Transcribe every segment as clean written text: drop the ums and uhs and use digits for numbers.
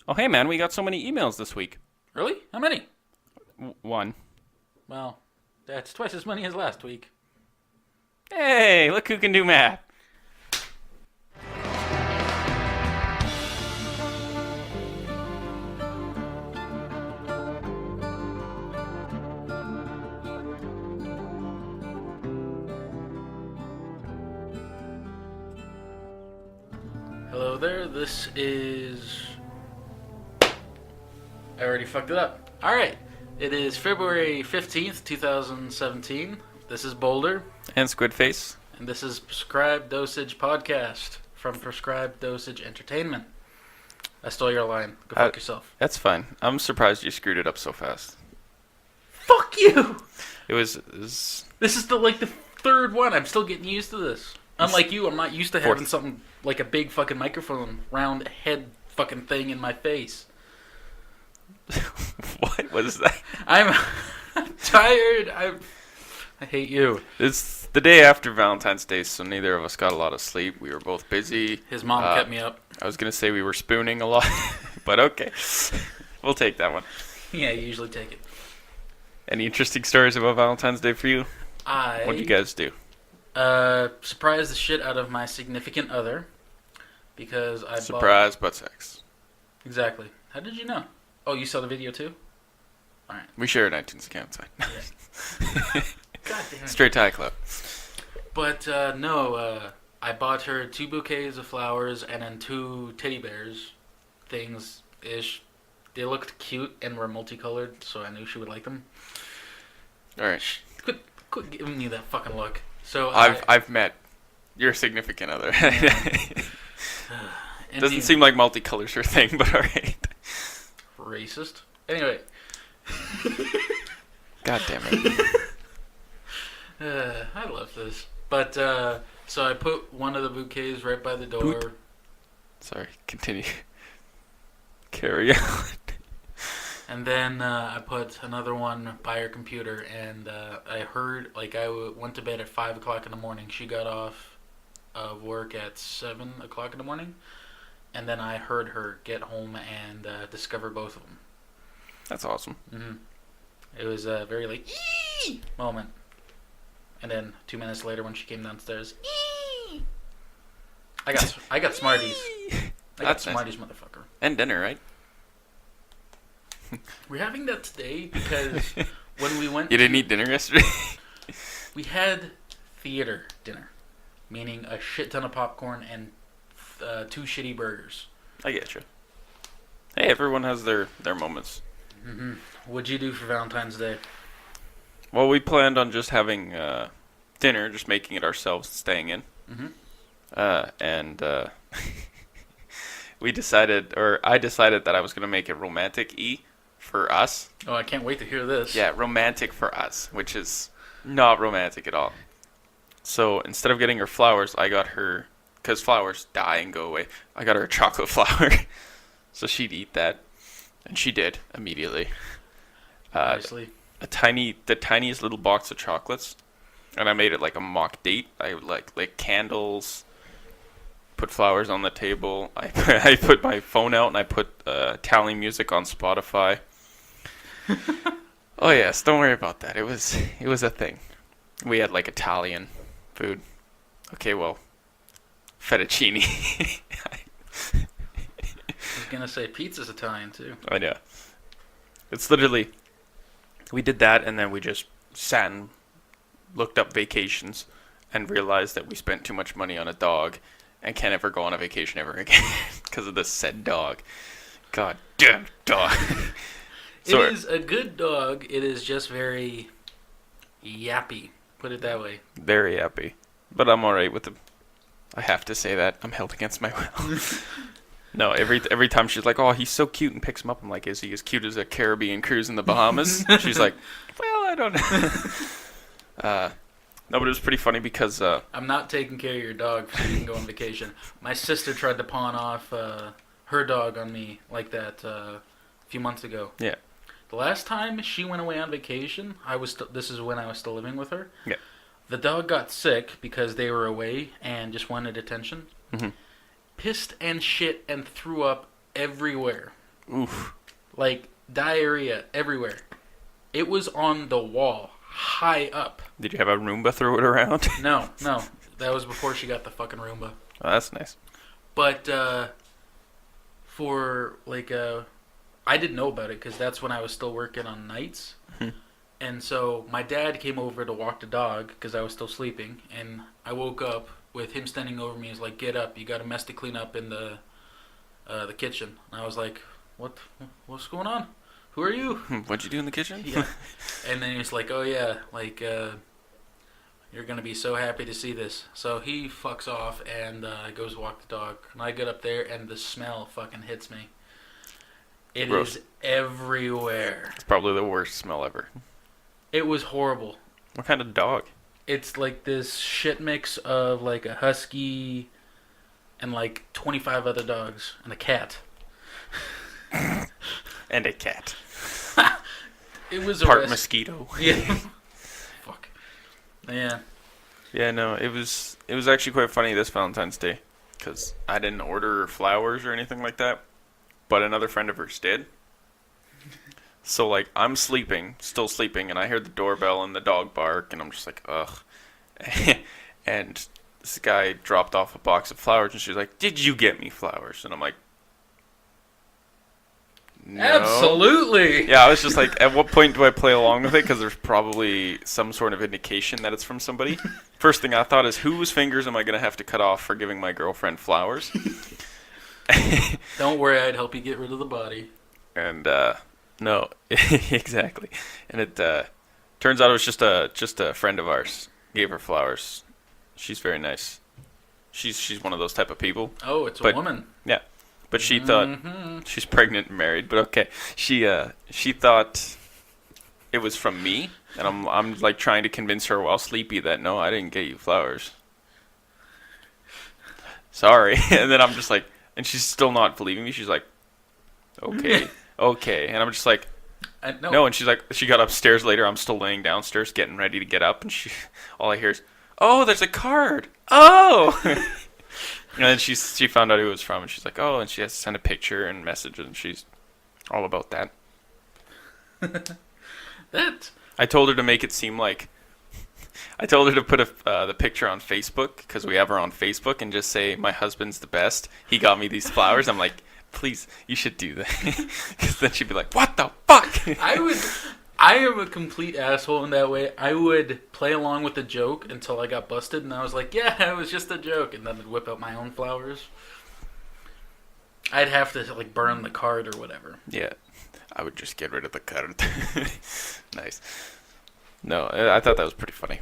Oh, hey, man, we got so many emails this week. Really? How many? One. Well, that's twice as many as last week. Hey, look who can do math. Hello there, this is... I already fucked it up. Alright, it is February 15th, 2017. This is Boulder. And Squidface. And this is Prescribed Dosage Podcast from Prescribed Dosage Entertainment. I stole your line. Go fuck yourself. That's fine. I'm surprised you screwed it up so fast. Fuck you! It was This is the third one. I'm still getting used to this. Unlike you, I'm not used to having something like a big fucking microphone, round head fucking thing in my face. What was that? I'm tired. I hate you. It's the day after Valentine's Day, so neither of us got a lot of sleep. We were both busy. His mom kept me up. I was going to say we were spooning a lot, but okay. We'll take that one. Yeah, you usually take it. Any interesting stories about Valentine's Day for you? What did you guys do? Surprised the shit out of my significant other because I Surprise butt sex. Exactly. How did you know? Oh, you saw the video too? Alright. We share an iTunes account. Yeah. God damn it. Straight to iCloud. But, no, I bought her 2 bouquets of flowers and then 2 teddy bears things-ish. They looked cute and were multicolored, so I knew she would like them. Alright. Quit giving me that fucking look. So I've met your significant other. Doesn't seem like multicolor's your thing, but alright. Racist. Anyway. God damn it. I love this. But, so I put one of the bouquets right by the door. Sorry, continue. Carry on. And then I put another one by her computer, and I heard, I went to bed at 5 o'clock in the morning. She got off of work at 7 o'clock in the morning, and then I heard her get home and discover both of them. That's awesome. Mm-hmm. It was a very, ee! moment. And then 2 minutes later when she came downstairs, ee! I got Smarties. I got Smarties, nice. Motherfucker. And dinner, right? We're having that today because when we went... You didn't eat dinner yesterday? We had theater dinner, meaning a shit ton of popcorn and 2 shitty burgers. I get you. Hey, everyone has their moments. Mm-hmm. What'd you do for Valentine's Day? Well, we planned on just having dinner, just making it ourselves, staying in. Mm-hmm. And I decided that I was going to make it romantic-y for us. Oh, I can't wait to hear this. Yeah, romantic for us, which is not romantic at all. So instead of getting her flowers, I got her, because flowers die and go away, I got her a chocolate flower. So she'd eat that. And she did, immediately. Obviously. The tiniest little box of chocolates. And I made it like a mock date. I would like candles, put flowers on the table. I put my phone out and I put Italian music on Spotify. Oh yes, don't worry about that. It was a thing. We had like Italian food. Okay, well, fettuccine. I was gonna say pizza's Italian too. I know. It's literally, we did that and then we just sat and looked up vacations and realized that we spent too much money on a dog and can't ever go on a vacation ever again because of this said dog. God damn dog. So it is a good dog. It is just very yappy. Put it that way. Very yappy. But I'm alright with him. I have to say that. I'm held against my will. No, every time she's like, oh, he's so cute, and picks him up, I'm like, is he as cute as a Caribbean cruise in the Bahamas? She's like, well, I don't know. No, but it was pretty funny because... I'm not taking care of your dog so you can go on vacation. My sister tried to pawn off her dog on me like that a few months ago. Yeah. The last time she went away on vacation, this is when I was still living with her. Yeah. The dog got sick because they were away and just wanted attention. Mm-hmm. Pissed and shit and threw up everywhere. Oof. Like, diarrhea everywhere. It was on the wall, high up. Did you have a Roomba throw it around? No. That was before she got the fucking Roomba. Oh, that's nice. But, I didn't know about it because that's when I was still working on nights. And so my dad came over to walk the dog because I was still sleeping. And I woke up with him standing over me. He's like, get up. You got a mess to clean up in the kitchen. And I was like, what's going on? Who are you? What'd you do in the kitchen? Yeah. And then he was like, oh, yeah, like, you're going to be so happy to see this. So he fucks off and goes walk the dog. And I get up there and the smell fucking hits me. It Gross. is everywhere. It's probably the worst smell ever. It was horrible. What kind of dog? It's like this shit mix of like a husky and like 25 other dogs and a cat. And a cat. It was Part mosquito. Yeah. Fuck. Yeah. Yeah, no, it was actually quite funny this Valentine's Day because I didn't order flowers or anything like that, but another friend of hers did. So, like, I'm still sleeping, and I hear the doorbell and the dog bark, and I'm just like, ugh. And this guy dropped off a box of flowers, and she's like, did you get me flowers? And I'm like, no. Absolutely. Yeah, I was just like, at what point do I play along with it? Because there's probably some sort of indication that it's from somebody. First thing I thought is, whose fingers am I going to have to cut off for giving my girlfriend flowers? Don't worry, I'd help you get rid of the body. And, no, exactly. And it turns out it was just a friend of ours gave her flowers. She's very nice. She's one of those type of people. Oh, it's a woman. Yeah. But she thought she's pregnant and married, but okay. She thought it was from me, and I'm like trying to convince her while sleepy that no, I didn't get you flowers. Sorry. And then I'm just like, and she's still not believing me. She's like, okay. Okay, and I'm just like, no, and she's like, she got upstairs later, I'm still laying downstairs getting ready to get up, and all I hear is, oh, there's a card, oh! And then she found out who it was from, and she's like, oh, and she has to send a picture and message, and she's all about that. I told her to make it seem like, I told her to put the picture on Facebook, because we have her on Facebook, and just say, my husband's the best, he got me these flowers. I'm like, please, you should do that. Because then she'd be like, what the fuck? I am a complete asshole in that way. I would play along with the joke until I got busted, and I was like, yeah, it was just a joke. And then I'd whip out my own flowers. I'd have to, like, burn the card or whatever. Yeah, I would just get rid of the card. Nice. No, I thought that was pretty funny.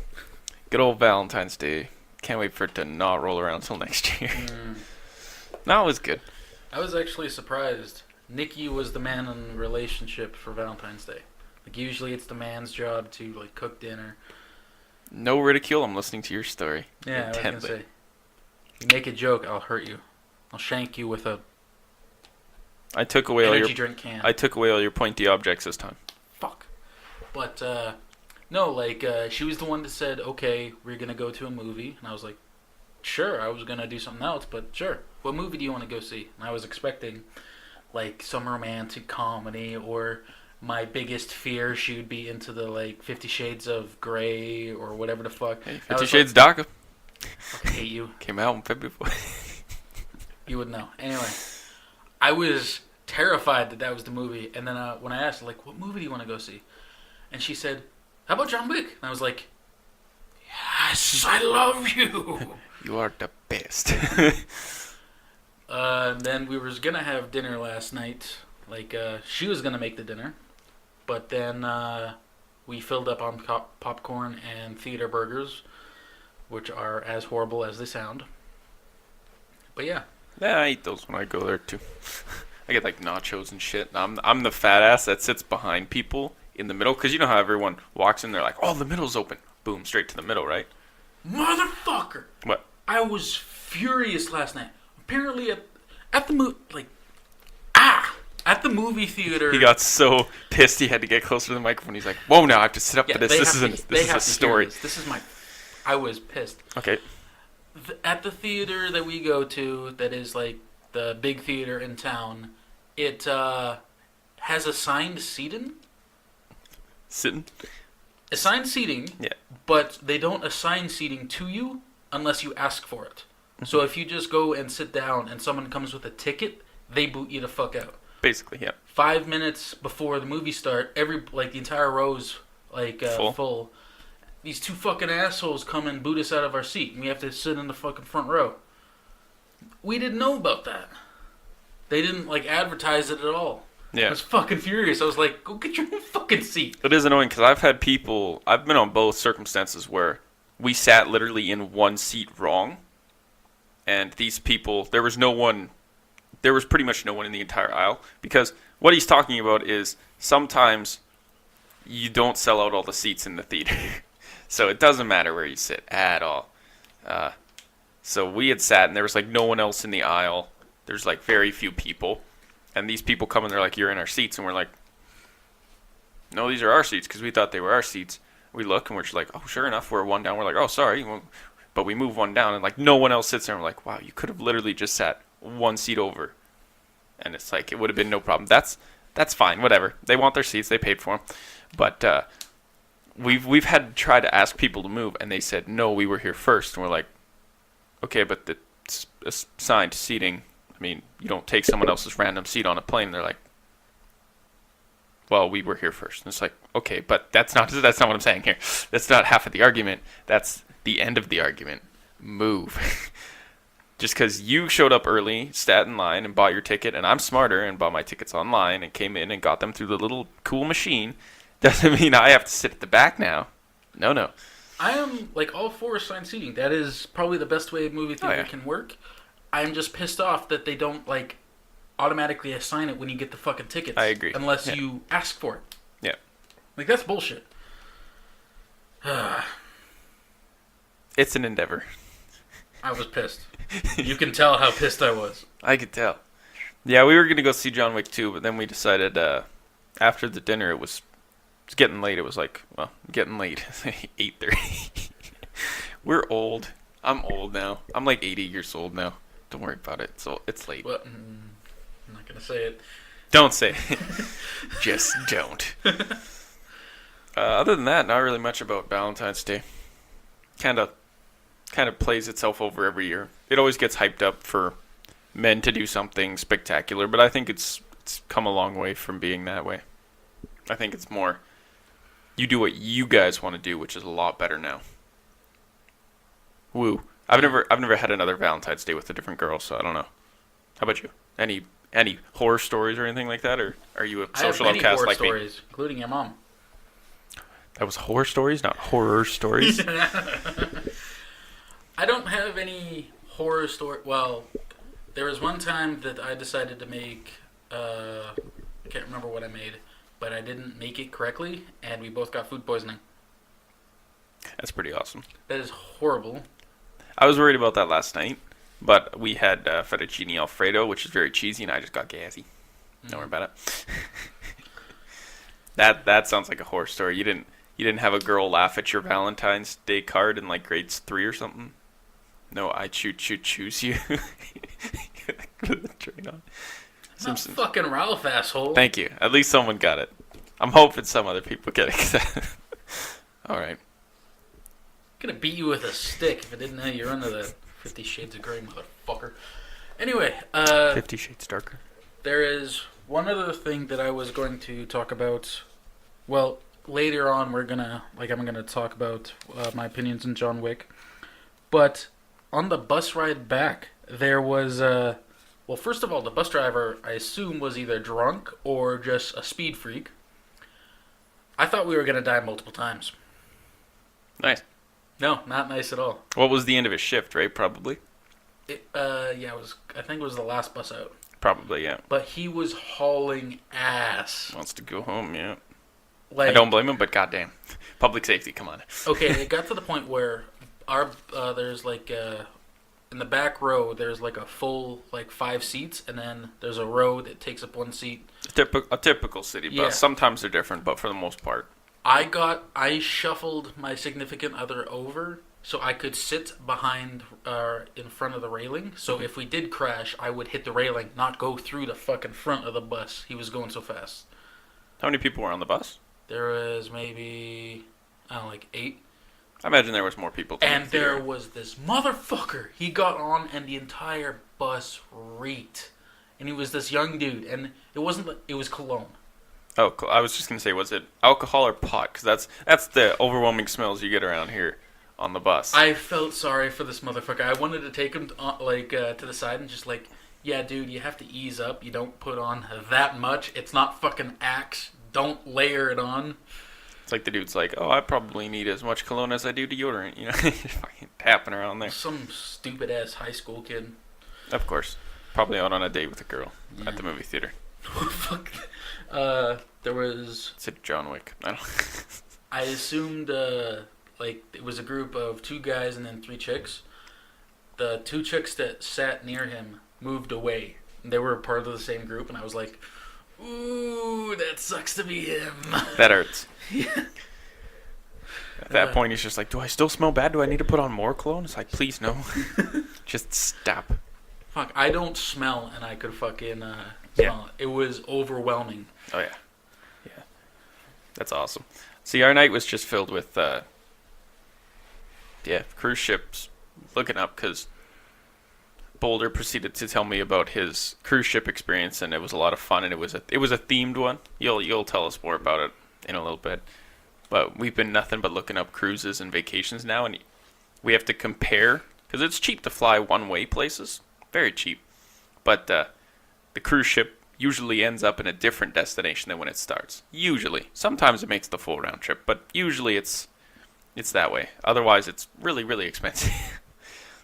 Good old Valentine's Day. Can't wait for it to not roll around until next year. No, it was good. I was actually surprised. Nikki was the man in the relationship for Valentine's Day. Like, usually it's the man's job to, like, cook dinner. No ridicule, I'm listening to your story. Yeah, intently. I was going to say. If you make a joke, I'll hurt you. I'll shank you with a I took away energy drink can. I took away all your pointy objects this time. Fuck. But, no, like, she was the one that said, okay, we're going to go to a movie. And I was like, sure, I was going to do something else, but sure. What movie do you want to go see? And I was expecting, like, some romantic comedy, or my biggest fear, she would be into the, like, 50 Shades of Grey, or whatever the fuck. Hey, 50 Shades Darker. I fucking hate you. Came out in February. You would know. Anyway, I was terrified that was the movie. And then when I asked her, like, what movie do you want to go see? And she said, how about John Wick? And I was like, yes, I love you. You are the best. And then we was going to have dinner last night. Like, she was going to make the dinner. But then we filled up on popcorn and theater burgers, which are as horrible as they sound. But yeah. Yeah, I eat those when I go there too. I get like nachos and shit. I'm the fat ass that sits behind people in the middle, because you know how everyone walks in, they're like, oh, the middle's open. Boom, straight to the middle, right? Motherfucker! What? I was furious last night. Apparently at the at the movie theater. He got so pissed he had to get closer to the microphone. He's like, whoa, now I have to sit up for this. This is a story. This is I was pissed. Okay. At the theater that we go to, that is like the big theater in town, It has assigned seating. Sitting. Assigned seating, Yeah. but they don't assign seating to you unless you ask for it. So if you just go and sit down and someone comes with a ticket, they boot you the fuck out. Basically, yeah. 5 minutes before the movie start, the entire row's full. These two fucking assholes come and boot us out of our seat, and we have to sit in the fucking front row. We didn't know about that. They didn't advertise it at all. Yeah. I was fucking furious. I was like, go get your own fucking seat. It is annoying because I've been on both circumstances where we sat literally in one seat wrong, and these people, there was pretty much no one in the entire aisle, because what he's talking about is sometimes you don't sell out all the seats in the theater. So it doesn't matter where you sit at all. So we had sat, and there was no one else in the aisle. There's very few people. And these people come and they're like, you're in our seats. And we're like, no, these are our seats, because we thought they were our seats. We look and we're just like, oh, sure enough, we're one down. We're like, oh, sorry. But we move one down, and no one else sits there. And we're like, wow, you could have literally just sat one seat over. And it's it would have been no problem. That's fine, whatever. They want their seats, they paid for them. But we've had to try to ask people to move, and they said, no, we were here first. And we're like, okay, but the assigned seating, I mean, you don't take someone else's random seat on a plane. And they're like, well, we were here first. And it's like, okay, but that's not what I'm saying here. That's not half of the argument. That's the end of the argument. Move. Just because you showed up early, sat in line, and bought your ticket, and I'm smarter and bought my tickets online and came in and got them through the little cool machine, doesn't mean I have to sit at the back now. No. I am all for assigned seating. That is probably the best way a movie theater can work. I'm just pissed off that they don't automatically assign it when you get the fucking tickets. I agree. Unless you ask for it. Yeah. That's bullshit. It's an endeavor. I was pissed. You can tell how pissed I was. I could tell. Yeah, we were going to go see John Wick 2, but then we decided after the dinner it was getting late. It was getting late. 8:30. We're old. I'm old now. I'm 80 years old now. Don't worry about it. So it's late. Well, I'm not going to say it. Don't say it. Just don't. Other than that, not really much about Valentine's Day. Kind of plays itself over every year. It always gets hyped up for men to do something spectacular, but I think it's come a long way from being that way. I think it's more you do what you guys want to do, which is a lot better now. Woo. I've never had another Valentine's Day with a different girl, so I don't know. How about you? Any horror stories or anything like that, or are you a social outcast like me? I have many horror stories, including your mom. That was horror stories, not horror stories. I don't have any horror story. Well, there was one time that I decided to make. I can't remember what I made, but I didn't make it correctly, and we both got food poisoning. That's pretty awesome. That is horrible. I was worried about that last night, but we had fettuccine alfredo, which is very cheesy, and I just got gassy. Don't worry about it. That sounds like a horror story. You didn't have a girl laugh at your Valentine's Day card in grades 3 or something? No, I choose you. Put the train on. Not fucking Ralph, asshole. Thank you. At least someone got it. I'm hoping some other people get it. All right. I'm gonna beat you with a stick if I didn't know you're under the 50 Shades of Grey, motherfucker. Anyway, 50 Shades Darker. There is one other thing that I was going to talk about. Well, later on, I'm gonna talk about my opinions on John Wick. But on the bus ride back, there was well, first of all, the bus driver, I assume, was either drunk or just a speed freak. I thought we were gonna die multiple times. Nice. No, not nice at all. What was the end of his shift, right? Probably. Yeah, it was. I think it was the last bus out. Probably, yeah. But he was hauling ass. Wants to go home, yeah. I don't blame him, but goddamn, public safety, come on. Okay, it got to the point where there's in the back row there's a full 5 seats, and then there's a row that takes up 1 seat. A typical city bus. Yeah. Sometimes they're different, but for the most part. I shuffled my significant other over so I could sit behind in front of the railing. So if we did crash, I would hit the railing, not go through the fucking front of the bus. He was going so fast. How many people were on the bus? There was maybe, I don't know, like 8. I imagine there was more people. And there was this motherfucker. He got on and the entire bus reeked. And he was this young dude. And it was cologne. Oh, I was just going to say, was it alcohol or pot? Because that's the overwhelming smells you get around here on the bus. I felt sorry for this motherfucker. I wanted to take him to the side and just like, yeah, dude, you have to ease up. You don't put on that much. It's not fucking Axe. Don't layer it on. It's like the dude's like, oh, I probably need as much cologne as I do deodorant. You know, fucking tapping around there. Some stupid ass high school kid. Of course, probably out on a date with a girl at the movie theater. Fuck. There was. It's a John Wick. I don't. I assumed like it was a group of 2 guys and then 3 chicks. The 2 chicks that sat near him moved away. They were part of the same group, and I was like, ooh, that sucks to be him. That hurts. Yeah. At that point, he's just like, do I still smell bad? Do I need to put on more cologne? It's like, please, no. Just stop. Fuck, I don't smell, and I could fucking smell it. It was overwhelming. Oh, yeah. Yeah. That's awesome. See, our night was just filled with, cruise ships looking up, because Boulder proceeded to tell me about his cruise ship experience, and it was a lot of fun, and it was a themed one. You'll tell us more about it in a little bit. But we've been nothing but looking up cruises and vacations now, and we have to compare, because it's cheap to fly one-way places. Very cheap. But the cruise ship usually ends up in a different destination than when it starts. Usually. Sometimes it makes the full round trip, but usually it's that way. Otherwise, it's really, really expensive.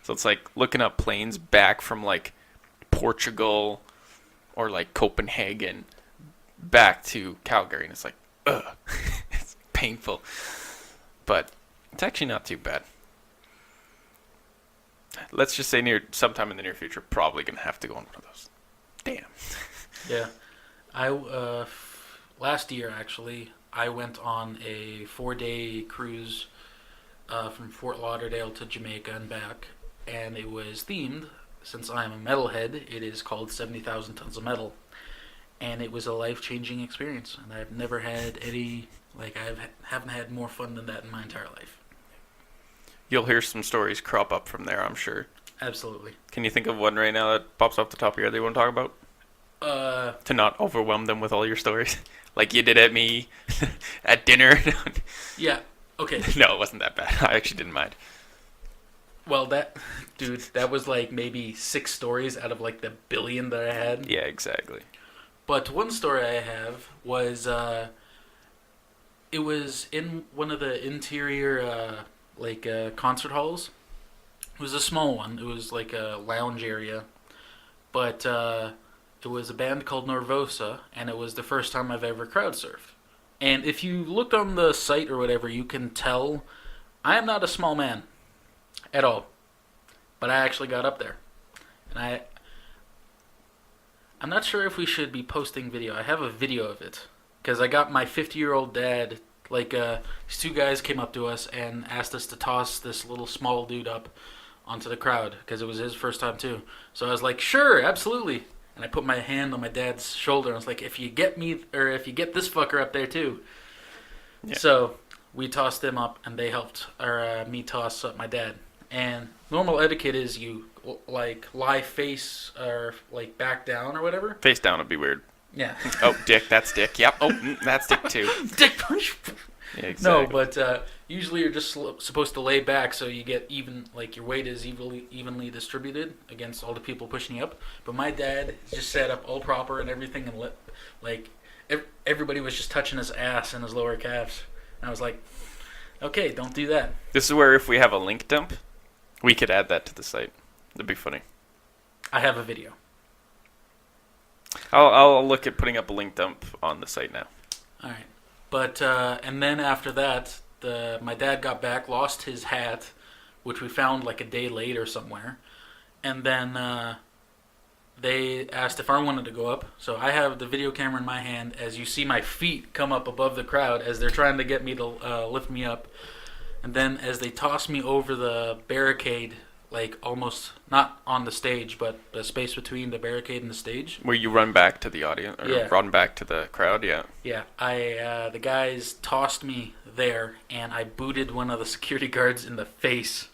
So it's like looking up planes back from like Portugal or like Copenhagen back to Calgary, and it's like, ugh. It's painful. But it's actually not too bad. Let's just say sometime in the near future, probably going to have to go on one of those. Damn. Yeah. I last year, actually, I went on a 4-day cruise from Fort Lauderdale to Jamaica and back, and it was themed. Since I am a metalhead, it is called 70,000 Tons of Metal, and it was a life-changing experience, and I've never had haven't had more fun than that in my entire life. You'll hear some stories crop up from there, I'm sure. Absolutely. Can you think of one right now that pops off the top of your head that you want to talk about? To not overwhelm them with all your stories, like you did at me at dinner. Yeah. Okay. No, it wasn't that bad. I actually didn't mind. Well, that was like maybe 6 stories out of like the billion that I had. Yeah, exactly. But one story I have was it was in one of the interior concert halls. It was a small one. It was like a lounge area, but it was a band called Nervosa, and it was the first time I've ever crowd surfed. And if you look on the site or whatever, you can tell I am not a small man at all. But I actually got up there. And I'm not sure if we should be posting video. I have a video of it. Because I got my 50-year-old dad, these 2 guys came up to us and asked us to toss this little small dude up onto the crowd. Because it was his first time too. So I was like, sure, absolutely. And I put my hand on my dad's shoulder and I was like, if you get this fucker up there too. Yeah. So we tossed them up and they helped me toss up my dad. And normal etiquette is you lie face or back down or whatever. Face down would be weird. Yeah. Oh, dick, that's dick. Yep. Oh, that's dick too. Dick punch. Yeah, exactly. No, but usually you're just supposed to lay back so you get even, your weight is evenly distributed against all the people pushing you up. But my dad just sat up all proper and everything, and everybody was just touching his ass and his lower calves. And I was like, okay, don't do that. This is where if we have a link dump, we could add that to the site. That'd be funny. I have a video. I'll look at putting up a link dump on the site now. All right. But, and then after that, my dad got back, lost his hat, which we found a day later somewhere. And then they asked if I wanted to go up. So I have the video camera in my hand as you see my feet come up above the crowd as they're trying to get me to lift me up. And then as they tossed me over the barricade, like almost not on the stage, but the space between the barricade and the stage. Where you run back to the audience, or Yeah. run back to the crowd, yeah. Yeah, the guys tossed me there, and I booted one of the security guards in the face.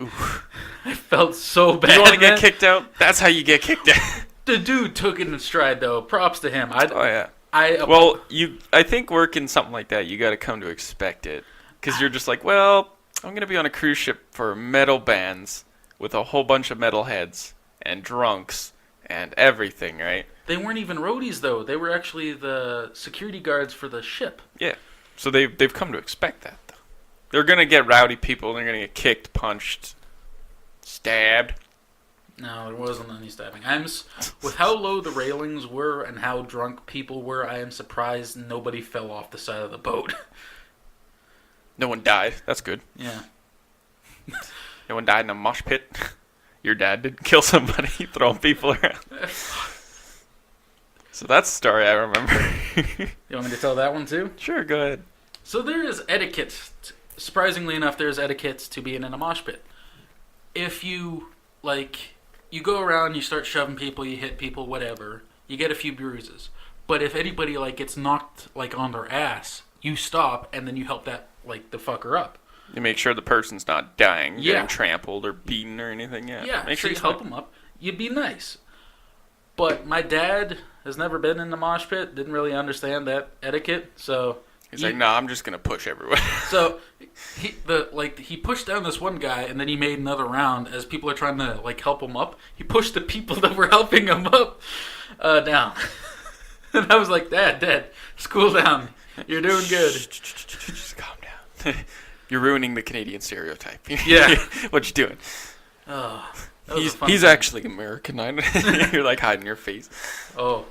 Oof. I felt so bad. You want to get man. kicked out? That's how you get kicked out. The dude took it in stride, though. Props to him. Oh, yeah. I think working something like that, you got to come to expect it. Because you're just like, well, I'm going to be on a cruise ship for metal bands with a whole bunch of metalheads and drunks and everything, right? They weren't even roadies, though. They were actually the security guards for the ship. Yeah. So they've come to expect that, though. They're going to get rowdy people. They're going to get kicked, punched, stabbed. No, there wasn't any stabbing. With how low the railings were and how drunk people were, I am surprised nobody fell off the side of the boat. No one died. That's good. Yeah. No one died in a mosh pit. Your dad didn't kill somebody throwing people around. So that's the story I remember. You want me to tell that one too? Sure, go ahead. So there is etiquette. Surprisingly enough, there's etiquette to being in a mosh pit. If you, you go around, you start shoving people, you hit people, whatever, you get a few bruises. But if anybody, gets knocked, on their ass, you stop, and then you help that, the fucker up. You make sure the person's not dying, Yeah. getting trampled or beaten or anything. Yeah. Yeah, Make so sure you help them up. You'd be nice. But my dad has never been in the mosh pit, didn't really understand that etiquette, so... He's like, nah, I'm just gonna push everyone. So, he pushed down this one guy, and then he made another round as people are trying to help him up. He pushed the people that were helping him up down, and I was like, Dad, just cool down. You're doing good. Just calm down. You're ruining the Canadian stereotype. Yeah. What you doing? Oh, that was a fun He's time. actually American. You're hiding your face. Oh,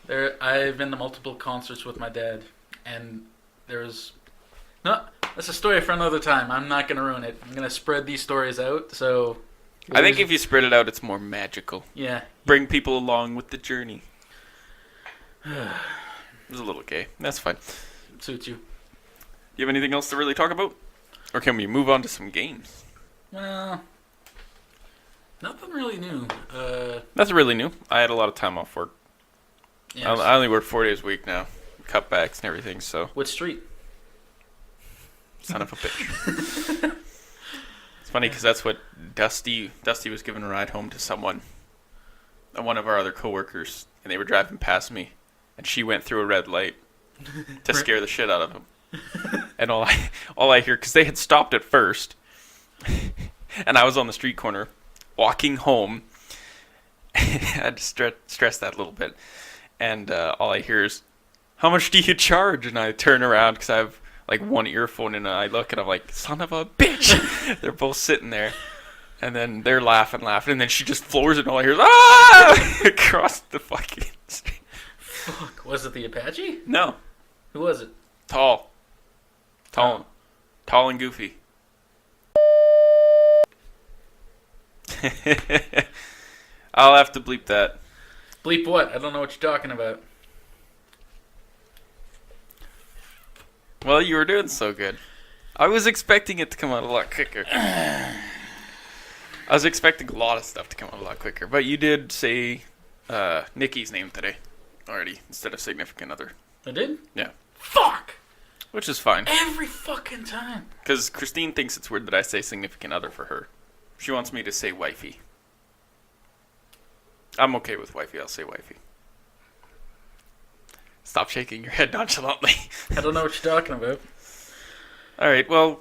I've been to multiple concerts with my dad, and there's no. That's a story for another time. I'm not gonna ruin it. I'm gonna spread these stories out. So, I think if you spread it out, it's more magical. yeah, Bring people along with the journey. It was a little gay. That's fine. it suits you. You have anything else to really talk about? Or can we move on to some games? Well, nothing really new. That's really new. I had a lot of time off work. Yeah, I only work 4 days a week now. Cutbacks and everything, so... What street? Son of a bitch. It's funny because that's what Dusty was giving a ride home to someone. One of our other coworkers. And they were driving past me. And she went through a red light to scare the shit out of him. And all I hear... Because they had stopped at first. And I was on the street corner walking home. I had to stress that a little bit. And all I hear is, how much do you charge? And I turn around because I have one earphone and I look and I'm like, son of a bitch. They're both sitting there. And then they're laughing. And then she just floors it and all I hear is, ah! Across the fucking street. Fuck, was it the Apache? No. Who was it? Tall and goofy. I'll have to bleep that. Bleep what? I don't know what you're talking about. Well, you were doing so good. I was expecting it to come out a lot quicker. I was expecting a lot of stuff to come out a lot quicker. But you did say Nikki's name today already instead of significant other. I did? Yeah. Fuck! Which is fine. Every fucking time. Because Christine thinks it's weird that I say significant other for her. She wants me to say wifey. I'm okay with wifey. I'll say wifey. Stop shaking your head nonchalantly. I don't know what you're talking about. All right, well,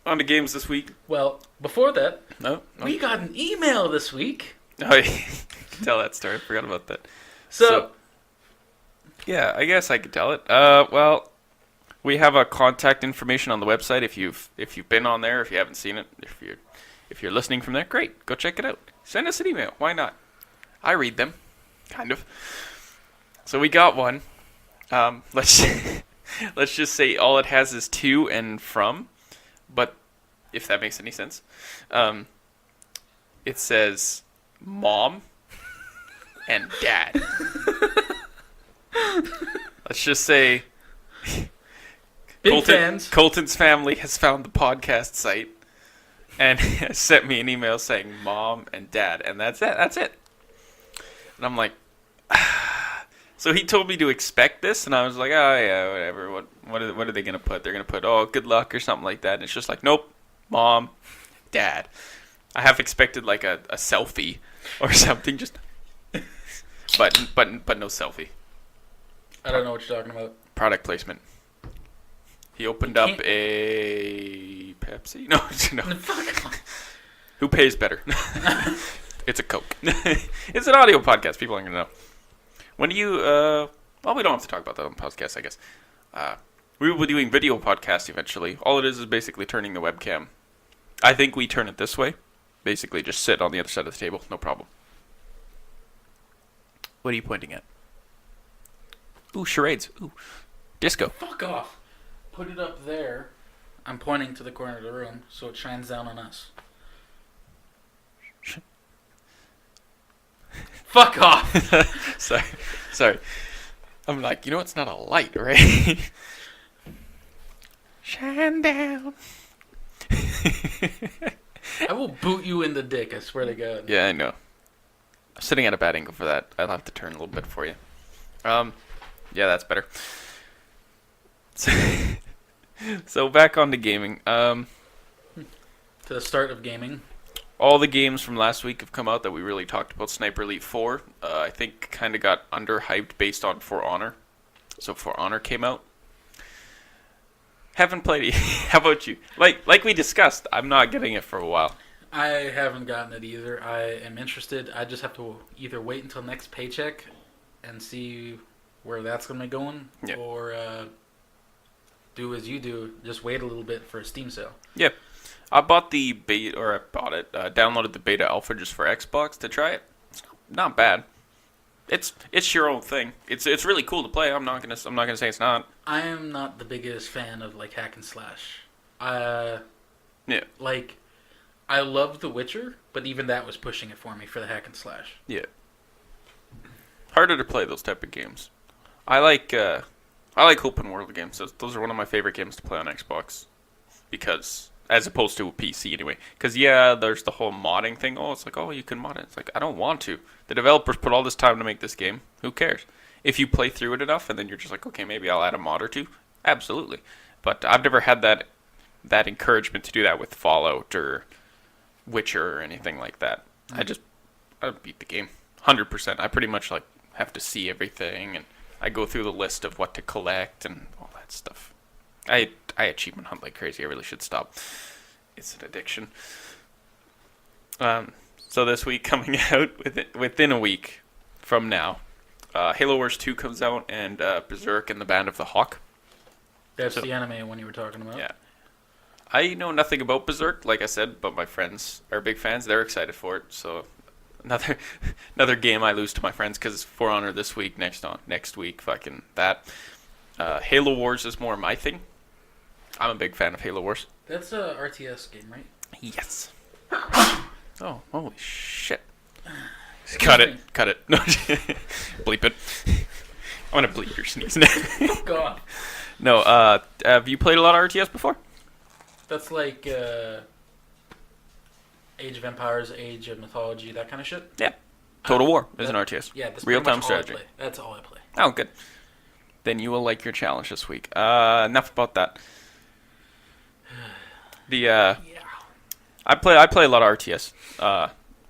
on to games this week. Well, before that, No? we got an email this week. Oh, yeah. Tell that story. I forgot about that. So, Yeah, I guess I could tell it. Well, we have a contact information on the website. If you've been on there, if you haven't seen it, if you're listening from there, great. Go check it out. Send us an email. Why not? I read them, kind of. So we got one. Let's just say all it has is to and from, but if that makes any sense, it says mom and dad. Let's just say Big fans. Colton's family has found the podcast site and sent me an email saying Mom and Dad, and that's it. That's it. And I'm like, so he told me to expect this, and I was like, oh yeah, whatever. What are they gonna put? They're gonna put, oh, good luck or something like that. And it's just like, nope, Mom, Dad. I have expected like a selfie or something, just, but no selfie. I don't know what you're talking about. Product placement. He opened up a Pepsi. No. Fuck off. Who pays better? It's a Coke. It's an audio podcast. People aren't gonna know. When do you? Well, we don't have to talk about that on the podcast, I guess. We will be doing video podcast eventually. All it is basically turning the webcam. I think we turn it this way. Basically, just sit on the other side of the table. No problem. What are you pointing at? Ooh, charades. Ooh, disco. Fuck off. Put it up there. I'm pointing to the corner of the room, so it shines down on us. Fuck off. Sorry. I'm like, it's not a light, right? Shine down. I will boot you in the dick, I swear to God. Yeah, I know. I'm sitting at a bad angle for that. I'll have to turn a little bit for you. Yeah, that's better. So back on to gaming. To the start of gaming. All the games from last week have come out that we really talked about. Sniper Elite 4, I think, kind of got underhyped based on For Honor. So For Honor came out. Haven't played it. How about you? Like we discussed, I'm not getting it for a while. I haven't gotten it either. I am interested. I just have to either wait until next paycheck and see where that's going to be going, yeah. Or do as you do, just wait a little bit for a Steam sale. Yep. I bought the beta, or I bought it, downloaded the beta alpha just for Xbox to try it. It's not bad. It's your own thing. It's really cool to play. I'm not gonna say it's not. I am not the biggest fan of like hack and slash. Yeah. Like, I loved The Witcher, but even that was pushing it for me for the hack and slash. Yeah. Harder to play those type of games. I like open world games. Those are one of my favorite games to play on Xbox, because as opposed to a PC anyway. Because yeah, there's the whole modding thing. Oh, it's like, oh, you can mod it. It's like, I don't want to. The developers put all this time to make this game. Who cares? If you play through it enough, and then you're just like, okay, maybe I'll add a mod or two. Absolutely. But I've never had that encouragement to do that with Fallout or Witcher or anything like that. Mm-hmm. I beat the game 100%. I pretty much like have to see everything, and I go through the list of what to collect and all that stuff. I achievement hunt like crazy. I really should stop. It's an addiction. So this week, coming out within a week from now, Halo Wars 2 comes out, and Berserk and the Band of the Hawk. That's the anime one you were talking about? Yeah. I know nothing about Berserk, like I said, but my friends are big fans. They're excited for it. So another game I lose to my friends, because it's For Honor this week, next week, fucking that. Halo Wars is more my thing. I'm a big fan of Halo Wars. That's a RTS game, right? Yes. Oh, holy shit. Cut it. No, bleep it. I'm going to bleep your sneeze now. Go on. No, have you played a lot of RTS before? That's like Age of Empires, Age of Mythology, that kind of shit? Yeah. Total War is an RTS. Yeah, that's real-time strategy. That's all I play. Oh, good. Then you will like your challenge this week. Enough about that. Yeah. I play a lot of RTS.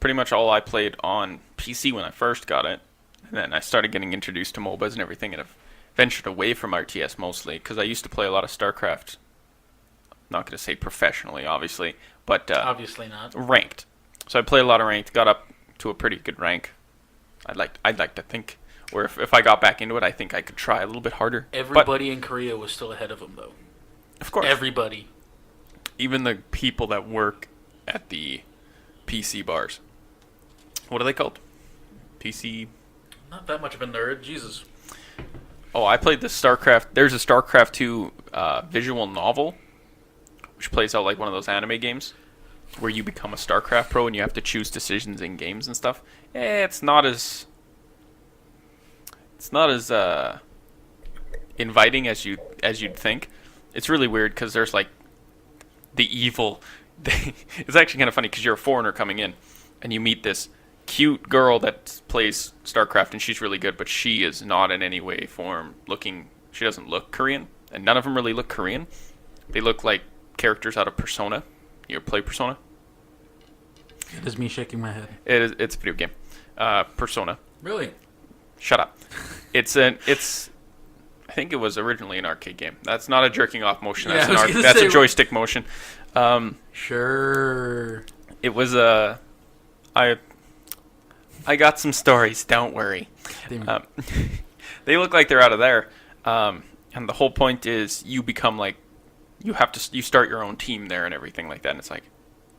Pretty much all I played on PC when I first got it, and then I started getting introduced to MOBAs and everything, and I've ventured away from RTS mostly because I used to play a lot of StarCraft. Not going to say professionally, obviously, but obviously not ranked. So I played a lot of ranked, got up to a pretty good rank. I'd like to think, or if I got back into it, I think I could try a little bit harder. Everybody in Korea was still ahead of him, though. Of course, everybody. Even the people that work at the PC bars. What are they called? PC? Not that much of a nerd, Jesus. Oh, I played the StarCraft. There's a StarCraft 2 visual novel, which plays out like one of those anime games where you become a StarCraft pro and you have to choose decisions in games and stuff. It's not as inviting as you'd think. it's really weird because there's like the evil. It's actually kind of funny because you're a foreigner coming in, and you meet this cute girl that plays StarCraft, and she's really good, but she is not in any way, form looking. She doesn't look Korean, and none of them really look Korean. They look like characters out of Persona. You ever play Persona? It is me shaking my head. It's a video game. Persona. Really? Shut up. I think it was originally an arcade game. That's not a jerking off motion. Yeah, That's a joystick motion. Sure. It was I got some stories. Don't worry. They look like they're out of there. And the whole point is you become like you start your own team there and everything like that. And it's like,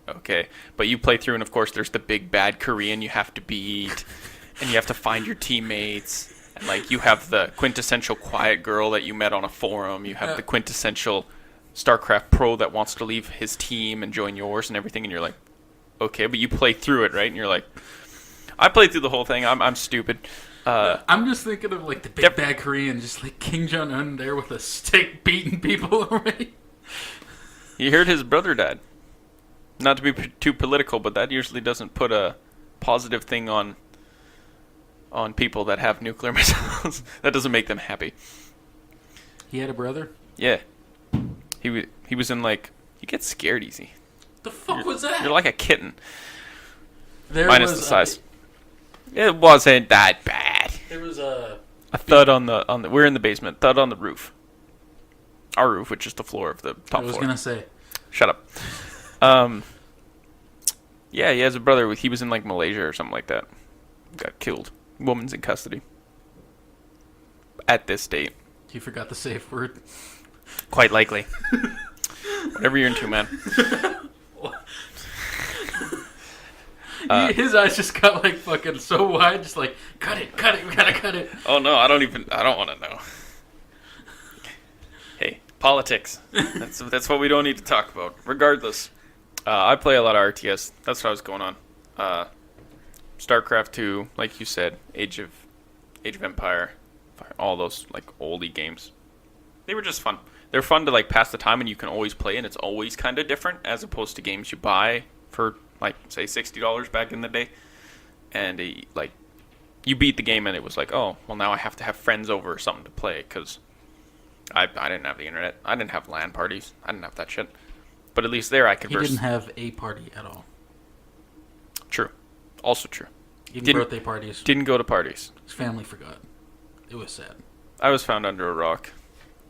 okay, but you play through, and of course there's the big bad Korean you have to beat, and you have to find your teammates. And like you have the quintessential quiet girl that you met on a forum. You have the quintessential StarCraft pro that wants to leave his team and join yours and everything. And you're like, okay, but you play through it, right? And you're like, I played through the whole thing. I'm stupid. I'm just thinking of like the big bad Korean, just like King Jong-un there with a stick beating people already. You heard his brother died. Not to be too political, but that usually doesn't put a positive thing on people that have nuclear missiles. That doesn't make them happy. He had a brother? Yeah. He was in like, you get scared easy. The fuck was that? You're like a kitten. Minus the size. It wasn't that bad. There was a thud on the we're in the basement. Thud on the roof. Our roof, which is the floor of the top floor. I was gonna say. Shut up. Yeah, he has a brother. He was in like Malaysia or something like that. Got killed. Woman's in custody. At this date. You forgot the safe word. Quite likely. Whatever you're into, man. His eyes just got like fucking so wide, just like, cut it, we gotta cut it. Oh no, I don't want to know. Hey, politics. That's what we don't need to talk about. Regardless, I play a lot of RTS. That's what I was going on. StarCraft 2, like you said, Age of Empire, all those like oldie games. They were just fun. They're fun to like pass the time, and you can always play, and it's always kind of different as opposed to games you buy for like say $60 back in the day, and like you beat the game, and it was like, oh well, now I have to have friends over or something to play because I didn't have the internet, I didn't have LAN parties, I didn't have that shit. But at least there I could. He didn't have a party at all. True, also true. Even birthday parties. Didn't go to parties. His family forgot. It was sad. I was found under a rock,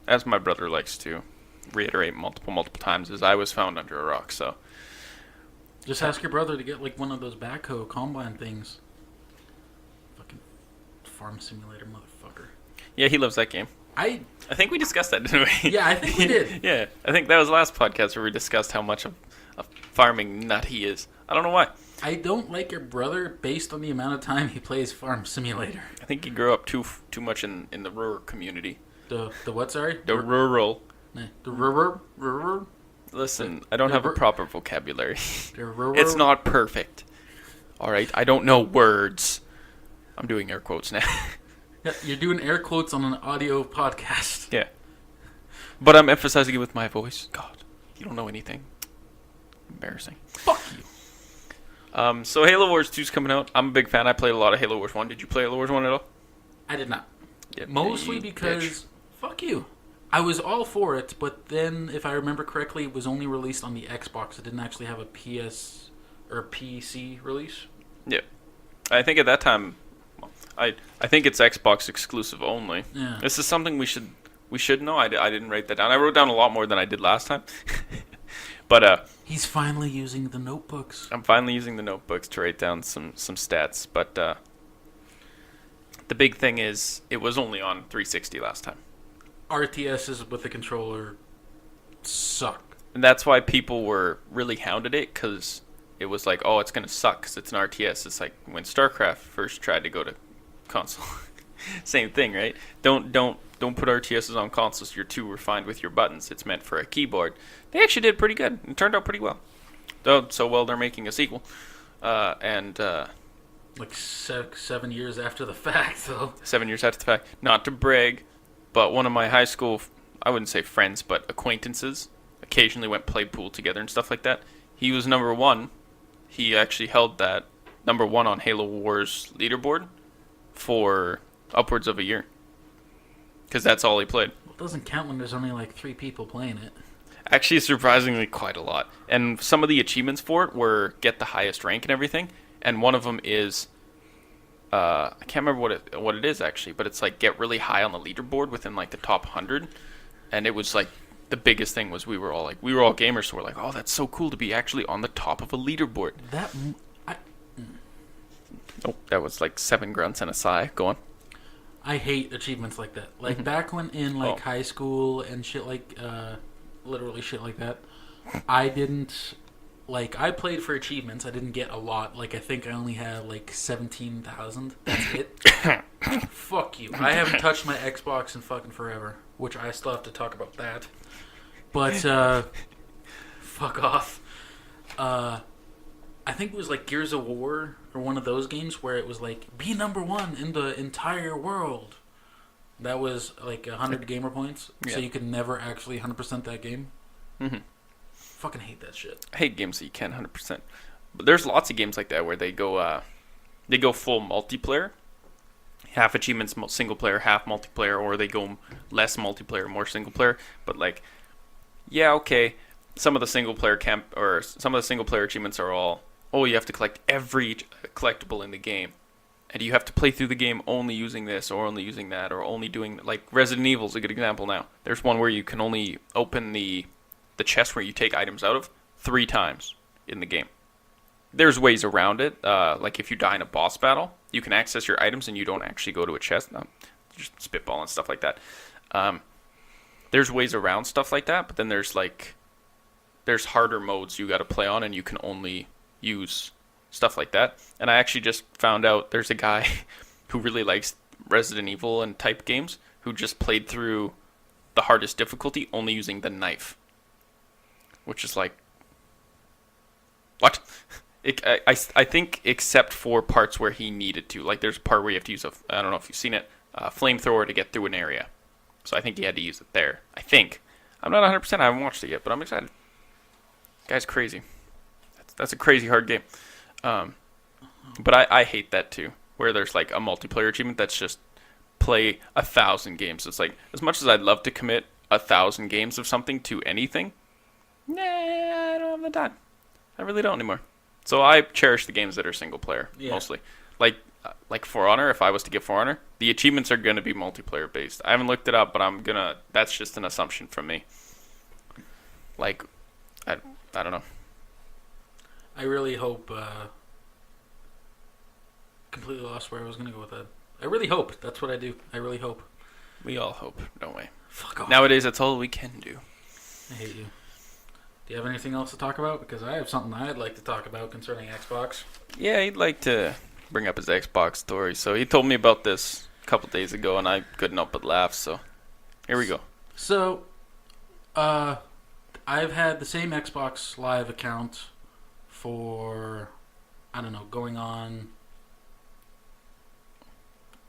as my brother likes to reiterate multiple times. Is I was found under a rock, so. Just ask your brother to get like one of those backhoe combine things. Fucking farm simulator motherfucker. Yeah, he loves that game. I think we discussed that, didn't we? Yeah, I think we did. Yeah, I think that was the last podcast where we discussed how much of a farming nut he is. I don't know why. I don't like your brother based on the amount of time he plays Farm Simulator. I think he grew up too much in the rural community. The what, sorry? The rural. The rural? Listen, I don't have a proper vocabulary. The It's not perfect. Alright, I don't know words. I'm doing air quotes now. Yeah, you're doing air quotes on an audio podcast. Yeah. But I'm emphasizing it with my voice. God, you don't know anything. Embarrassing. Fuck you. So Halo Wars 2 is coming out. I'm a big fan. I played a lot of Halo Wars 1. Did you play Halo Wars 1 at all? I did not. Yep. Mostly because, fuck you. I was all for it, but then, if I remember correctly, it was only released on the Xbox. It didn't actually have a PS or PC release. Yeah. I think at that time, I think it's Xbox exclusive only. Yeah. This is something we should know. I didn't write that down. I wrote down a lot more than I did last time. But he's finally using the notebooks. I'm finally using the notebooks to write down some stats. But the big thing is it was only on 360 last time. RTSs with the controller suck. And that's why people were really hounded it, because it was like, oh, it's going to suck because it's an RTS. It's like when StarCraft first tried to go to console. Same thing, right? Don't put RTSs on consoles. You're too refined with your buttons. It's meant for a keyboard. They actually did pretty good. It turned out pretty well. Though so well they're making a sequel. Like 7 years after the fact, though. 7 years after the fact. Not to brag, but one of my high school I wouldn't say friends, but acquaintances, occasionally went play pool together and stuff like that. He was number one. He actually held that number one on Halo Wars leaderboard for upwards of a year. Because that's all he played. Well, it doesn't count when there's only like 3 people playing it. Actually, surprisingly, quite a lot. And some of the achievements for it were get the highest rank and everything. And one of them is, I can't remember what it is actually, but it's like get really high on the leaderboard within like the top 100. And it was like the biggest thing was we were all gamers, so we're like, oh, that's so cool to be actually on the top of a leaderboard. Oh, that was like 7 grunts and a sigh. Go on. I hate achievements like that. Like back when in like high school and shit like literally shit like that. I didn't I played for achievements. I didn't get a lot. Like I think I only had like 17,000. That's it. Fuck you. I haven't touched my Xbox in fucking forever, which I still have to talk about that. But fuck off. I think it was like Gears of War or one of those games where it was like be number 1 in the entire world. That was like 100 gamer points, so you could never actually 100% that game. Mm-hmm. Fucking hate that shit. I hate games that you can't 100%. But there's lots of games like that where they go full multiplayer. Half achievements single player, half multiplayer, or they go less multiplayer, more single player. But like, yeah, okay. Some of the single player achievements are all, oh, you have to collect every collectible in the game. And you have to play through the game only using this or only using that or only doing, like Resident Evil is a good example now. There's one where you can only open the chest where you take items out of 3 times in the game. There's ways around it. Like if you die in a boss battle, you can access your items and you don't actually go to a chest. No, just spitball and stuff like that. There's ways around stuff like that, but then there's harder modes you got to play on and you can only use stuff like that. And I actually just found out there's a guy who really likes Resident Evil and type games who just played through the hardest difficulty only using the knife. Which is like, what? I think except for parts where he needed to. Like there's a part where you have to use I don't know if you've seen it, a flamethrower to get through an area. So I think he had to use it there. I think. I'm not 100%, I haven't watched it yet, but I'm excited. Guy's crazy. That's a crazy hard game. But I hate that too, where there's like a multiplayer achievement that's just play 1,000 games. It's like, as much as I'd love to commit 1,000 games of something to anything, nah, I don't have the time. I really don't anymore. So I cherish the games that are single player, mostly. Like For Honor, if I was to get For Honor, the achievements are going to be multiplayer based. I haven't looked it up, but that's just an assumption from me. Like, I don't know. I really hope, completely lost where I was going to go with that. I really hope. That's what I do. I really hope. We all hope, don't we? Fuck off. Nowadays, that's all we can do. I hate you. Do you have anything else to talk about? Because I have something I'd like to talk about concerning Xbox. Yeah, he'd like to bring up his Xbox story. So he told me about this a couple days ago, and I couldn't help but laugh. So here we go. So, I've had the same Xbox Live account for, I don't know, going on,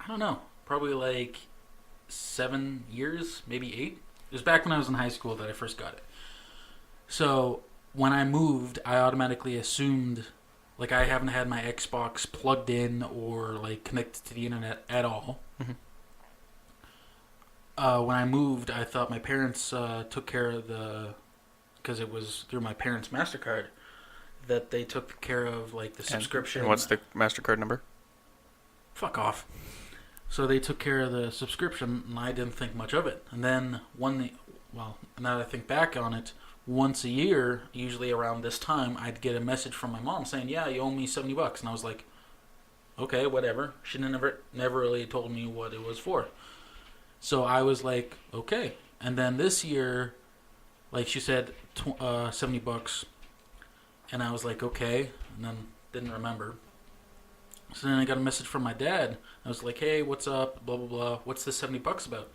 I don't know, probably like 7 years, maybe 8. It was back when I was in high school that I first got it. So when I moved, I automatically assumed, like, I haven't had my Xbox plugged in or like connected to the internet at all. Mm-hmm. When I moved, I thought my parents took care of because it was through my parents' MasterCard, that they took care of like the subscription. And what's the MasterCard number? Fuck off. So they took care of the subscription, and I didn't think much of it. And then now that I think back on it, once a year, usually around this time, I'd get a message from my mom saying, "Yeah, you owe me $70," and I was like, "Okay, whatever." She never really told me what it was for. So I was like, "Okay." And then this year, like she said, $70, and I was like, "Okay," and then didn't remember. So then I got a message from my dad. I was like, "Hey, what's up? Blah blah blah. What's this $70 about?"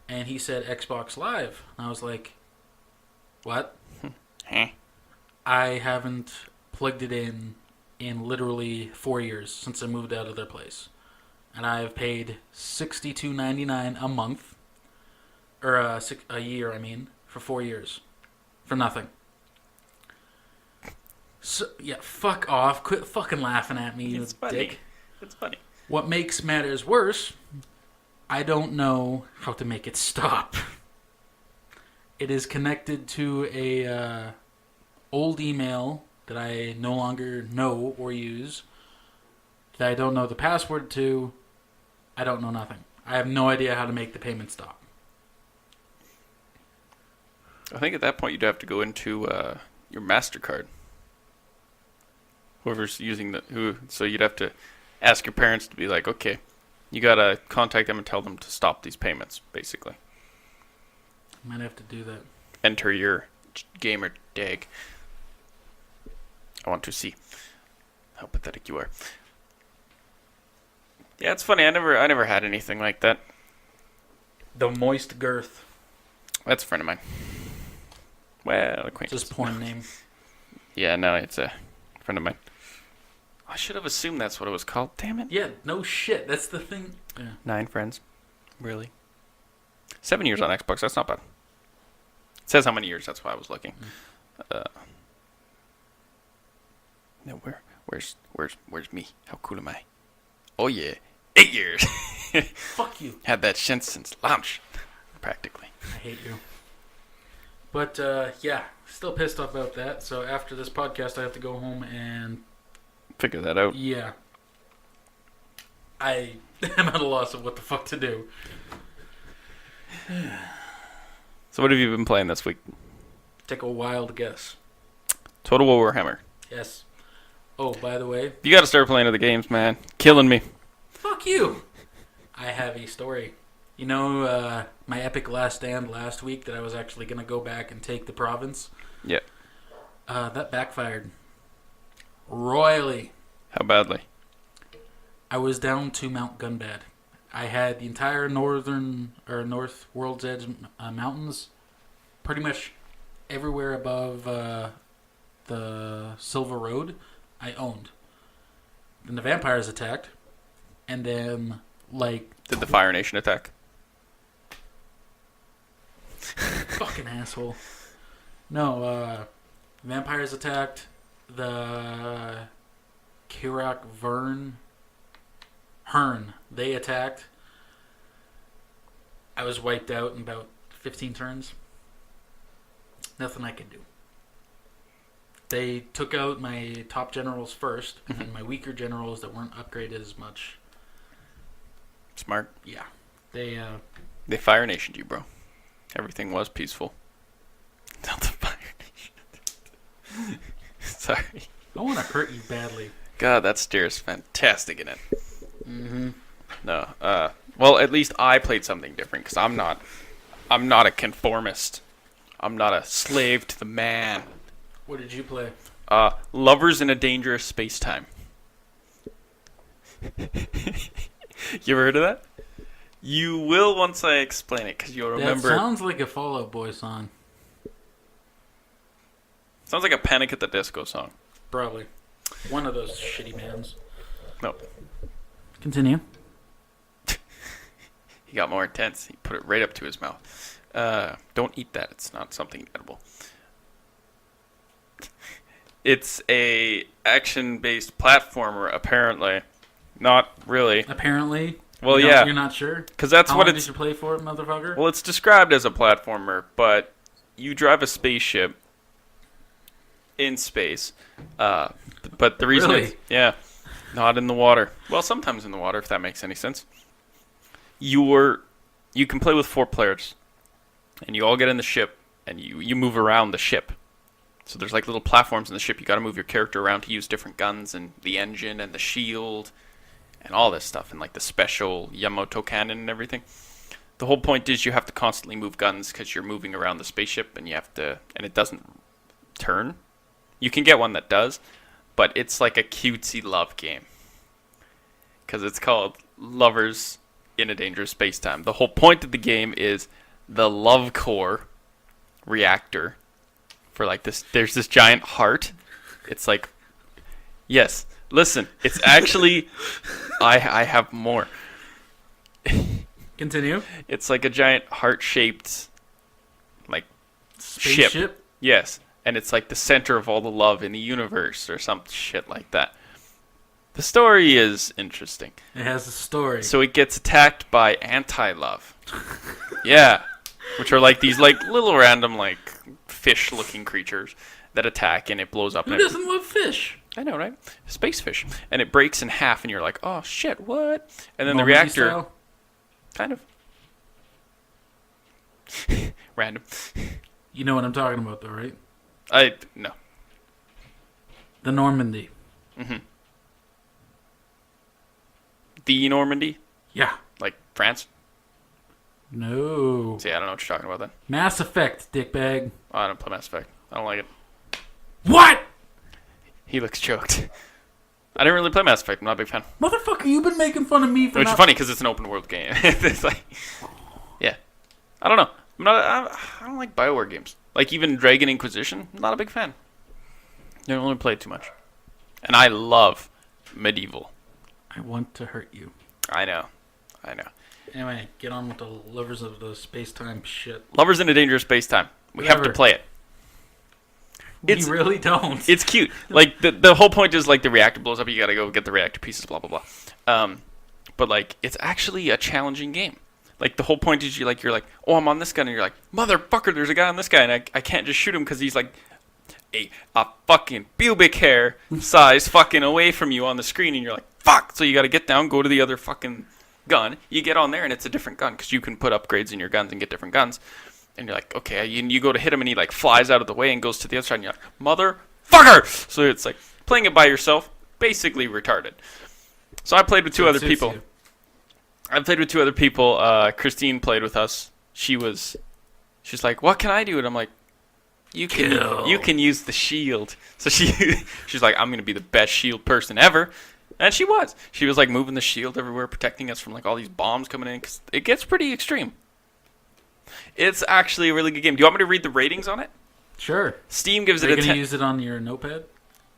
And he said Xbox Live, and I was like, "What?" I haven't plugged it in literally 4 years since I moved out of their place, and I have paid $62.99 a month or a year. I mean, for 4 years, for nothing. So yeah, fuck off! Quit fucking laughing at me, you It's funny. dick. It's funny. What makes matters worse, I don't know how to make it stop. It is connected to a old email that I no longer know or use, that I don't know the password to. I don't know nothing. I have no idea how to make the payment stop. I think at that point you'd have to go into your MasterCard. Whoever's using so you'd have to ask your parents to be like, okay, you gotta contact them and tell them to stop these payments, basically. Might have to do that. Enter your gamer tag. I want to see how pathetic you are. Yeah, it's funny. I never had anything like that. The moist girth. That's a friend of mine. Well, acquaintance. Just porn name. Yeah, no, it's a friend of mine. I should have assumed that's what it was called. Damn it. Yeah, no shit. That's the thing. Yeah. 9 friends. Really? 7 years on Xbox. That's not bad. It says how many years. That's why I was looking. No, where's me? How cool am I? Oh yeah, 8 years. Fuck you. Had that since launch, practically. I hate you. But yeah, still pissed off about that. So after this podcast, I have to go home and Figure that out. yeah, I am at a loss of what the fuck to do. So what have you been playing this week? Take a wild guess. Total War Warhammer. Yes. Oh, by the way, You gotta start playing other games, man. Killing me. fuck you. I have a story. You know, my epic last stand last week that I was actually gonna go back and take the province. Yeah. That backfired royally. How badly? I was down to Mount Gunbad. I had the entire North World's Edge mountains, pretty much everywhere above the Silver Road, I owned. Then the vampires attacked, and then Did the Fire Nation attack? fucking asshole. No, vampires attacked. The Kirak Hearn, they attacked. I was wiped out in about 15 turns. Nothing I could do. They took out my top generals first, and my weaker generals that weren't upgraded as much. Smart. Yeah. They Fire Nationed you, bro. Everything was peaceful. Not the Fire Nation. Sorry. I want to hurt you badly. God, that stare's fantastic in it. Mm-hmm. No. Well, at least I played something different because I'm not a conformist. I'm not a slave to the man. What did you play? Lovers in a Dangerous Space-Time. You ever heard of that? You will once I explain it because you'll remember. That sounds like a Fall Out Boy song. Sounds like a Panic at the Disco song. Probably. One of those shitty bands. No. Continue. He got more intense. He put it right up to his mouth. Don't eat that. It's not something edible. It's a action-based platformer, apparently. Not really. Apparently. Well, yeah. You're not sure? Because that's How what long it's... did you play for, motherfucker? Well, it's described as a platformer, but you drive a spaceship in space. But the reason Really? it's... Yeah. Not in the water. Well, sometimes in the water, if that makes any sense. You can play with 4 players. And you all get in the ship, and you move around the ship. So there's like little platforms in the ship. You got to move your character around to use different guns and the engine and the shield and all this stuff and like the special Yamato cannon and everything. The whole point is you have to constantly move guns because you're moving around the spaceship and it doesn't turn. You can get one that does, but it's like a cutesy love game because it's called Lovers in a Dangerous Space-Time. The whole point of the game is the love core reactor for like this. There's this giant heart. It's like, yes, listen, it's actually, I have more. Continue. It's like a giant heart-shaped, like, Spaceship. yes. And it's like the center of all the love in the universe or some shit like that. The story is interesting. It has a story. So it gets attacked by anti-love. Yeah. Which are like these like little random like fish-looking creatures that attack and it blows up. Who doesn't love fish? I know, right? Space fish. And it breaks in half and you're like, oh shit, what? And then Normandy the reactor... style? Kind of. Random. You know what I'm talking about, though, right? No. The Normandy. Mm-hmm. The Normandy? Yeah. Like France? No. See, I don't know what you're talking about then. Mass Effect, dickbag. Oh, I don't play Mass Effect. I don't like it. What? He looks choked. I didn't really play Mass Effect. I'm not a big fan. Motherfucker, you've been making fun of me for Which not... is funny because it's an open world game. It's like, yeah. I don't know. I don't like BioWare games. Like even Dragon Inquisition, I'm not a big fan. I don't really play it too much. And I love medieval. I want to hurt you. I know. Anyway, get on with the lovers of the space-time shit. Lovers in a Dangerous Space Time. We have to Whatever. play it. We really don't. It's cute. Like the whole point is like the reactor blows up. You gotta go get the reactor pieces. Blah blah blah. But like it's actually a challenging game. Like the whole point is you're like, oh, I'm on this gun, and you're like, motherfucker, there's a guy on this guy, and I can't just shoot him because he's like a fucking pubic hair size fucking away from you on the screen, and you're like, fuck. So you gotta get down, go to the other fucking gun. You get on there, and it's a different gun because you can put upgrades in your guns and get different guns. And you're like, okay, you go to hit him, and he like flies out of the way and goes to the other side, and you're like, motherfucker. So it's like playing it by yourself, basically retarded. So I played with two other people. Christine played with us. She's like, what can I do? And I'm like, you can use the shield. So she's like, I'm gonna be the best shield person ever. And she was. She was like moving the shield everywhere, protecting us from like all these bombs coming in. 'Cause it gets pretty extreme. It's actually a really good game. Do you want me to read the ratings on it? Sure. Steam gives Are it you a 10. going to use it on your notepad?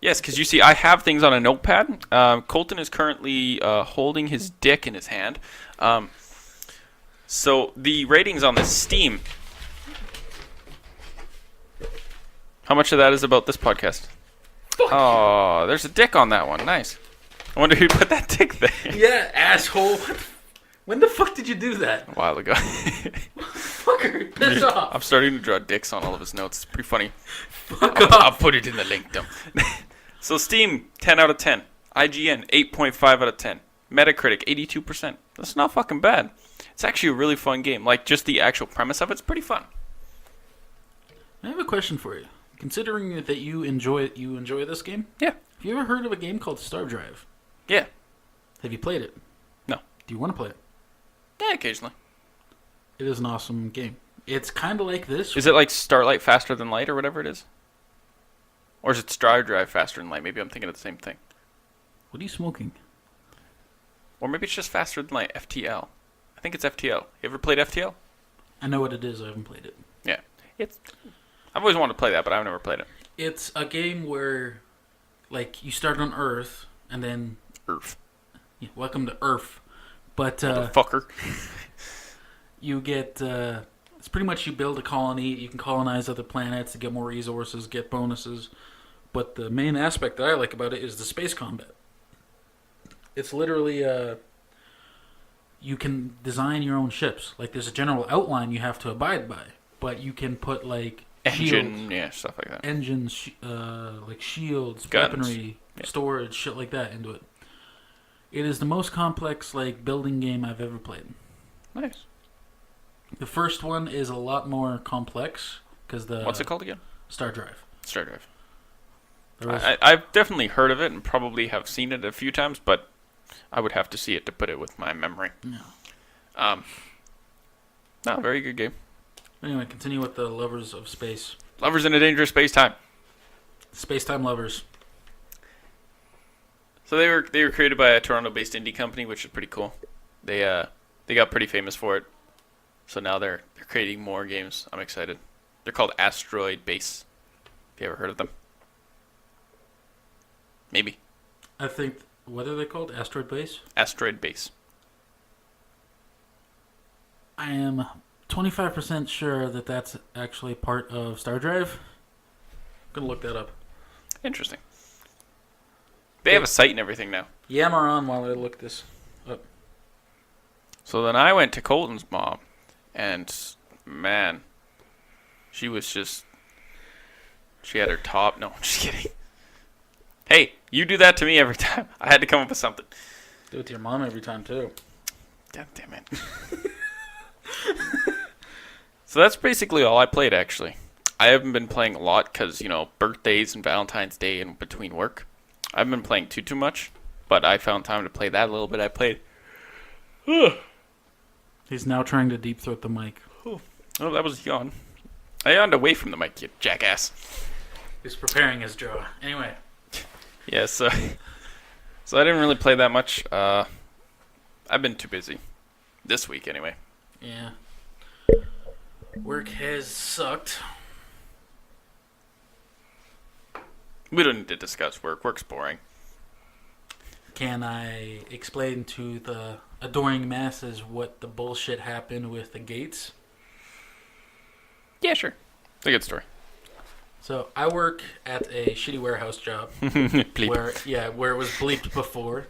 Yes, because you see, I have things on a notepad. Colton is currently holding his dick in his hand. So the ratings on this Steam. How much of that is about this podcast? Oh, there's a dick on that one. Nice. I wonder who put that dick there. Yeah, asshole. When the fuck did you do that? A while ago. Fucker, piss off. I'm starting to draw dicks on all of his notes. It's pretty funny. Fuck I'll off. put it in the link, though. So Steam, 10 out of 10. IGN, 8.5 out of 10. Metacritic, 82%. That's not fucking bad. It's actually a really fun game. Like, just the actual premise of it's pretty fun. I have a question for you. Considering that you enjoy this game? Yeah. Have you ever heard of a game called Star Drive? Yeah. Have you played it? No. Do you want to play it? Yeah, occasionally. It is an awesome game. It's kind of like this. Is it like Starlight Faster Than Light or whatever it is? Or is it Star Drive Faster Than Light? Maybe I'm thinking of the same thing. What are you smoking? Or maybe it's just Faster Than Light, FTL. I think it's FTL. You ever played FTL? I know what it is. I haven't played it. Yeah. I've always wanted to play that, but I've never played it. It's a game where, like, you start on Earth, and then... Earth. Yeah, welcome to Earth. But, Motherfucker. you get... it's pretty much you build a colony. You can colonize other planets to get more resources, get bonuses. But the main aspect that I like about it is the space combat. It's literally... you can design your own ships. Like, there's a general outline you have to abide by. But you can put, like... Engine, shields, yeah, stuff like that. engines, like shields, Guns. weaponry, storage, shit like that into it. It is the most complex like building game I've ever played. Nice. The first one is a lot more complex because the What's it called again? Star Drive. Star Drive. There was, I've definitely heard of it and probably have seen it a few times, but I would have to see it to put it with my memory. no. No, very good game. Anyway, continue with the lovers of space. Lovers in a Dangerous Space Time. Space-time lovers. So they were created by a Toronto-based indie company, which is pretty cool. They got pretty famous for it. So now they're creating more games. I'm excited. They're called Asteroid Base. Have you ever heard of them? Maybe. I think, what are they called? Asteroid Base? Asteroid Base. I am 25% sure that that's actually part of Star Drive. I'm gonna look that up. Interesting. They have a site and everything now. Yeah, I'm on while I look this up. So then I went to Colton's mom, and man, she was just. She had her top. No, I'm just kidding. Hey, you do that to me every time. I had to come up with something. Do it to your mom every time, too. God damn it. So that's basically all I played, actually. I haven't been playing a lot because, birthdays and Valentine's Day and between work. I haven't been playing too much, but I found time to play that a little bit. I played. He's now trying to deep throat the mic. Oh, that was yawn. I yawned away from the mic, you jackass. He's preparing his jaw. Anyway. Yeah, so I didn't really play that much. I've been too busy. This week, anyway. Yeah. Work has sucked. We don't need to discuss work. Work's boring. Can I explain to the adoring masses what the bullshit happened with the gates? Yeah, sure. It's a good story. So I work at a shitty warehouse job Bleep. where it was bleeped before.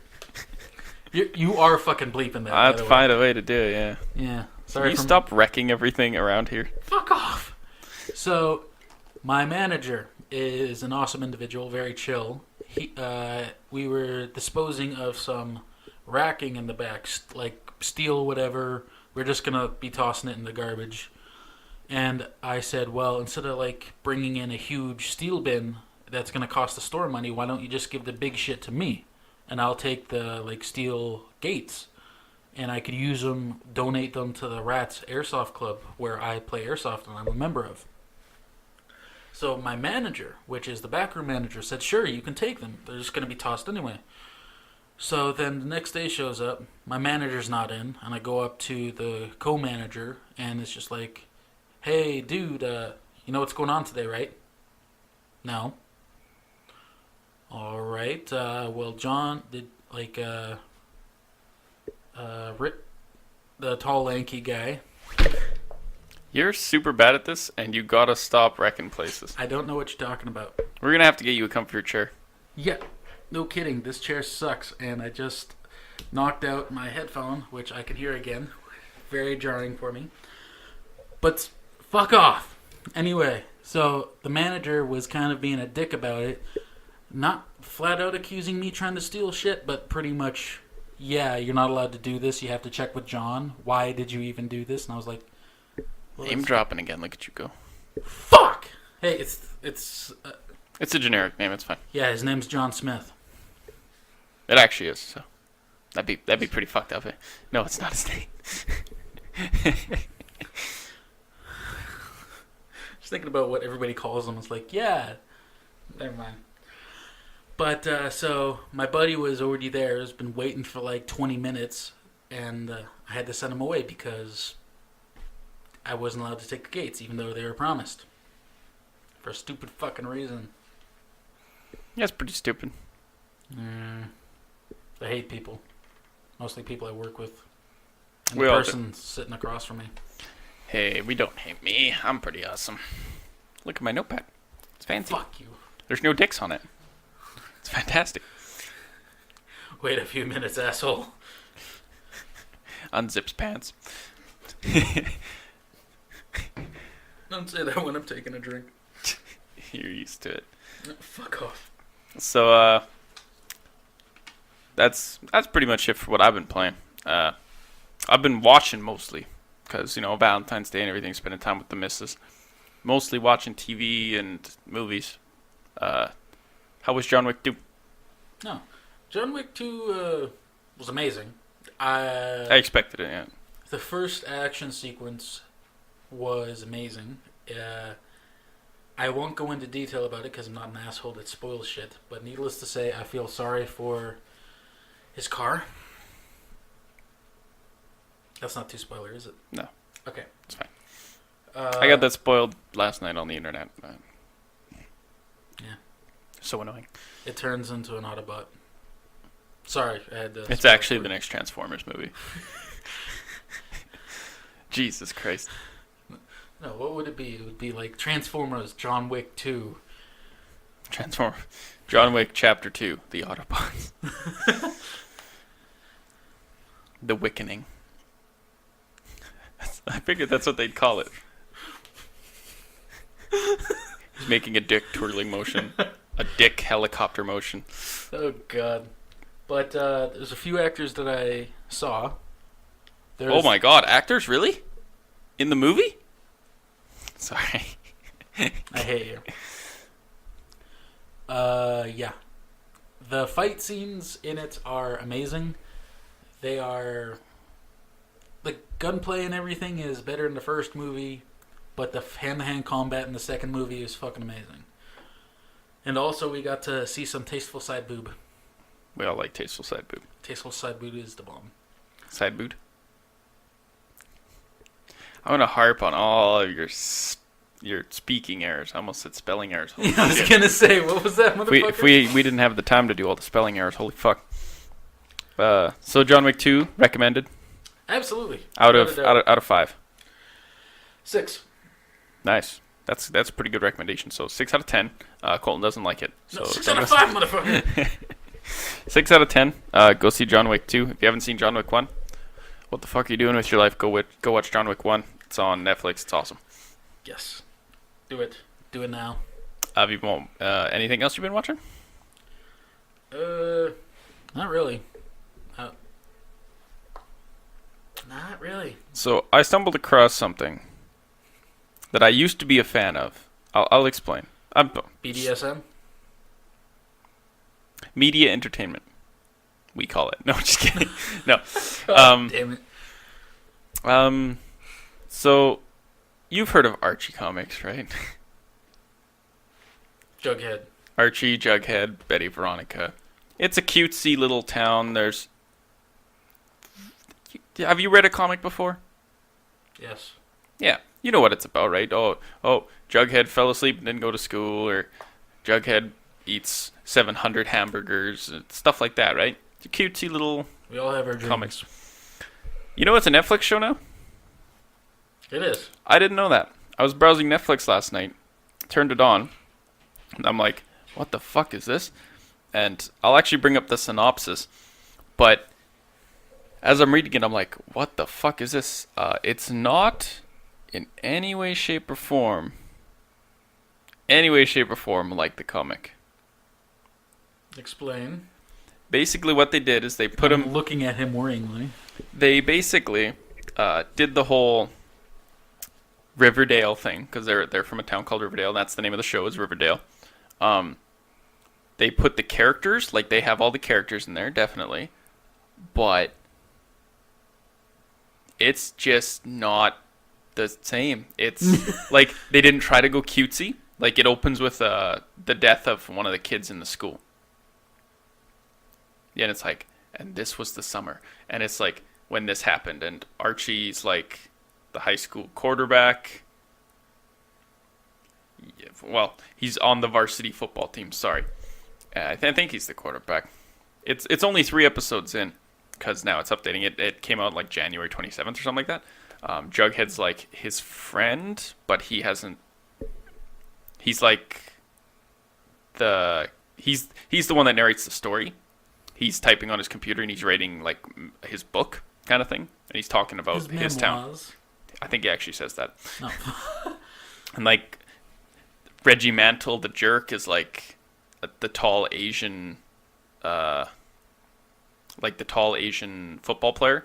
You are fucking bleeping that. I'd find a way to do it, yeah. Yeah. Can you stop wrecking everything around here? Fuck off. So, my manager is an awesome individual, very chill. We were disposing of some racking in the back, like steel, whatever. We're just gonna be tossing it in the garbage. And I said, well, instead of like bringing in a huge steel bin that's gonna cost the store money, why don't you just give the big shit to me, and I'll take the like steel gates. And I could use them, donate them to the Rats Airsoft Club, where I play airsoft and I'm a member of. So my manager, which is the backroom manager, said, sure, you can take them. They're just going to be tossed anyway. So then the next day shows up, my manager's not in, and I go up to the co-manager, and it's just like, hey, dude, you know what's going on today, right? No. All right, well, John did, like, Rick, the tall, lanky guy. You're super bad at this, and you gotta stop wrecking places. I don't know what you're talking about. We're gonna have to get you a comfier chair. Yeah, no kidding. This chair sucks, and I just knocked out my headphone, which I could hear again. Very jarring for me. But fuck off. Anyway, so the manager was kind of being a dick about it. Not flat out accusing me trying to steal shit, but pretty much, yeah, you're not allowed to do this. You have to check with John. Why did you even do this? And I was like, well, Name dropping again. Look at you go. Fuck! Hey, it's a generic name. It's fine. Yeah, his name's John Smith. It actually is. So that'd be pretty fucked up. Eh? No, it's not his name. Just thinking about what everybody calls him. It's like, yeah, never mind. But so my buddy was already there. Has been waiting for like 20 minutes, and I had to send him away because I wasn't allowed to take the gates, even though they were promised. For a stupid fucking reason. Yeah, it's pretty stupid. I hate people. Mostly people I work with. And We the all person sitting across from me. Hey, we don't hate me. I'm pretty awesome. Look at my notepad. It's fancy. Fuck you. There's no dicks on it. It's fantastic. Wait a few minutes, asshole. Unzips pants. Don't say that when I'm taking a drink. You're used to it. No, fuck off. So, that's pretty much it for what I've been playing. I've been watching mostly, because, Valentine's Day and everything, spending time with the missus. Mostly watching TV and movies. How was John Wick 2? No. John Wick 2 was amazing. I expected it, yeah. The first action sequence was amazing. I won't go into detail about it because I'm not an asshole that spoils shit. But needless to say, I feel sorry for his car. That's not too spoiler, is it? No. Okay. It's fine. I got that spoiled last night on the internet. Yeah. So annoying. It turns into an Autobot. Sorry, I had to... It's actually the next Transformers movie. Jesus Christ. No, what would it be? It would be like Transformers, John Wick 2. Transform. John Wick Chapter 2, The Autobots. The Wickening. I figured that's what they'd call it. He's making a dick twirling motion. A dick helicopter motion. Oh, God. But there's a few actors that I saw. Oh my God, actors? Really? In the movie? Sorry. I hate you. Yeah. The fight scenes in it are amazing. They are... The gunplay and everything is better in the first movie, but the hand-to-hand combat in the second movie is fucking amazing. And also, we got to see some tasteful side boob. We all like tasteful side boob. Tasteful side boob is the bomb. Side boob? I'm going to harp on all of your speaking errors. I almost said spelling errors. Holy I was going to say, what was that, motherfucker? If we didn't have the time to do all the spelling errors. Holy fuck. So John Wick 2, recommended? Absolutely. Out of 5. 6. Nice. That's a pretty good recommendation. So 6 out of 10. Colton doesn't like it. So no, 6 out of 5, motherfucker. 6 out of 10. Go see John Wick 2. If you haven't seen John Wick 1, what the fuck are you doing with your life? Go watch John Wick 1. It's on Netflix. It's awesome. Yes. Do it. Do it now. Anything else you've been watching? Not really. Not really. So I stumbled across something that I used to be a fan of. I'll explain. BDSM? Media entertainment. We call it. No, just kidding. No. Damn it. So you've heard of Archie comics, right? Jughead. Archie, Jughead, Betty, Veronica. It's a cutesy little town. Have you read a comic before? Yes. Yeah. You know what it's about, right? Oh, Jughead fell asleep and didn't go to school, or Jughead eats 700 hamburgers, and stuff like that, right? It's a cutesy little we all have our dreams. Comics. You know it's a Netflix show now? It is. I didn't know that. I was browsing Netflix last night, turned it on, and I'm like, what the fuck is this? And I'll actually bring up the synopsis, but as I'm reading it, I'm like, what the fuck is this? It's not in any way, shape, or form like the comic. Explain. Basically, what they did is they put him... looking at him worryingly. They basically did the whole Riverdale thing, because they're from a town called Riverdale. That's the name of the show, is Riverdale. They put the characters, like they have all the characters in there, definitely. But it's just not the same. It's like they didn't try to go cutesy. Like it opens with the death of one of the kids in the school. Yeah, and it's like, and this was the summer. And it's like when this happened. And Archie's like the high school quarterback. Yeah, well, he's on the varsity football team. Sorry. I think he's the quarterback. It's only 3 episodes in, because now it's updating. It came out like January 27th or something like that. Jughead's like his friend, but he hasn't. He's like he's the one that narrates the story. He's typing on his computer and he's writing like his book kind of thing, and he's talking about his town. I think he actually says that. Oh. And like Reggie Mantle, the jerk, is like the tall Asian, the tall Asian football player.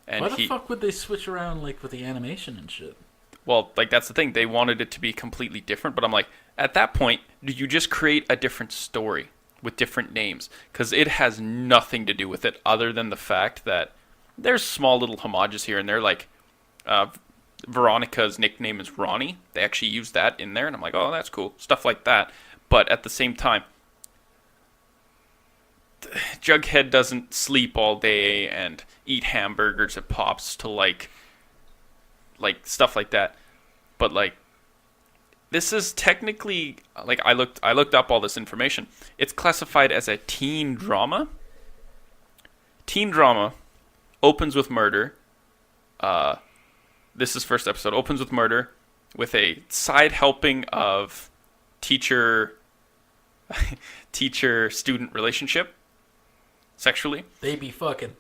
And why the fuck would they switch around like with the animation and shit? Well, like that's the thing. They wanted it to be completely different, but I'm like, at that point, do you just create a different story with different names? Because it has nothing to do with it other than the fact that there's small little homages here and there. Like Veronica's nickname is Ronnie. They actually use that in there, and I'm like, oh, that's cool. Stuff like that. But at the same time, Jughead doesn't sleep all day and eat hamburgers at Pops to like stuff like that. But like this is technically, like I looked up all this information. It's classified as a teen drama. Teen drama opens with murder. this is first episode, opens with murder, with a side helping of teacher-student relationship, sexually. They be fucking.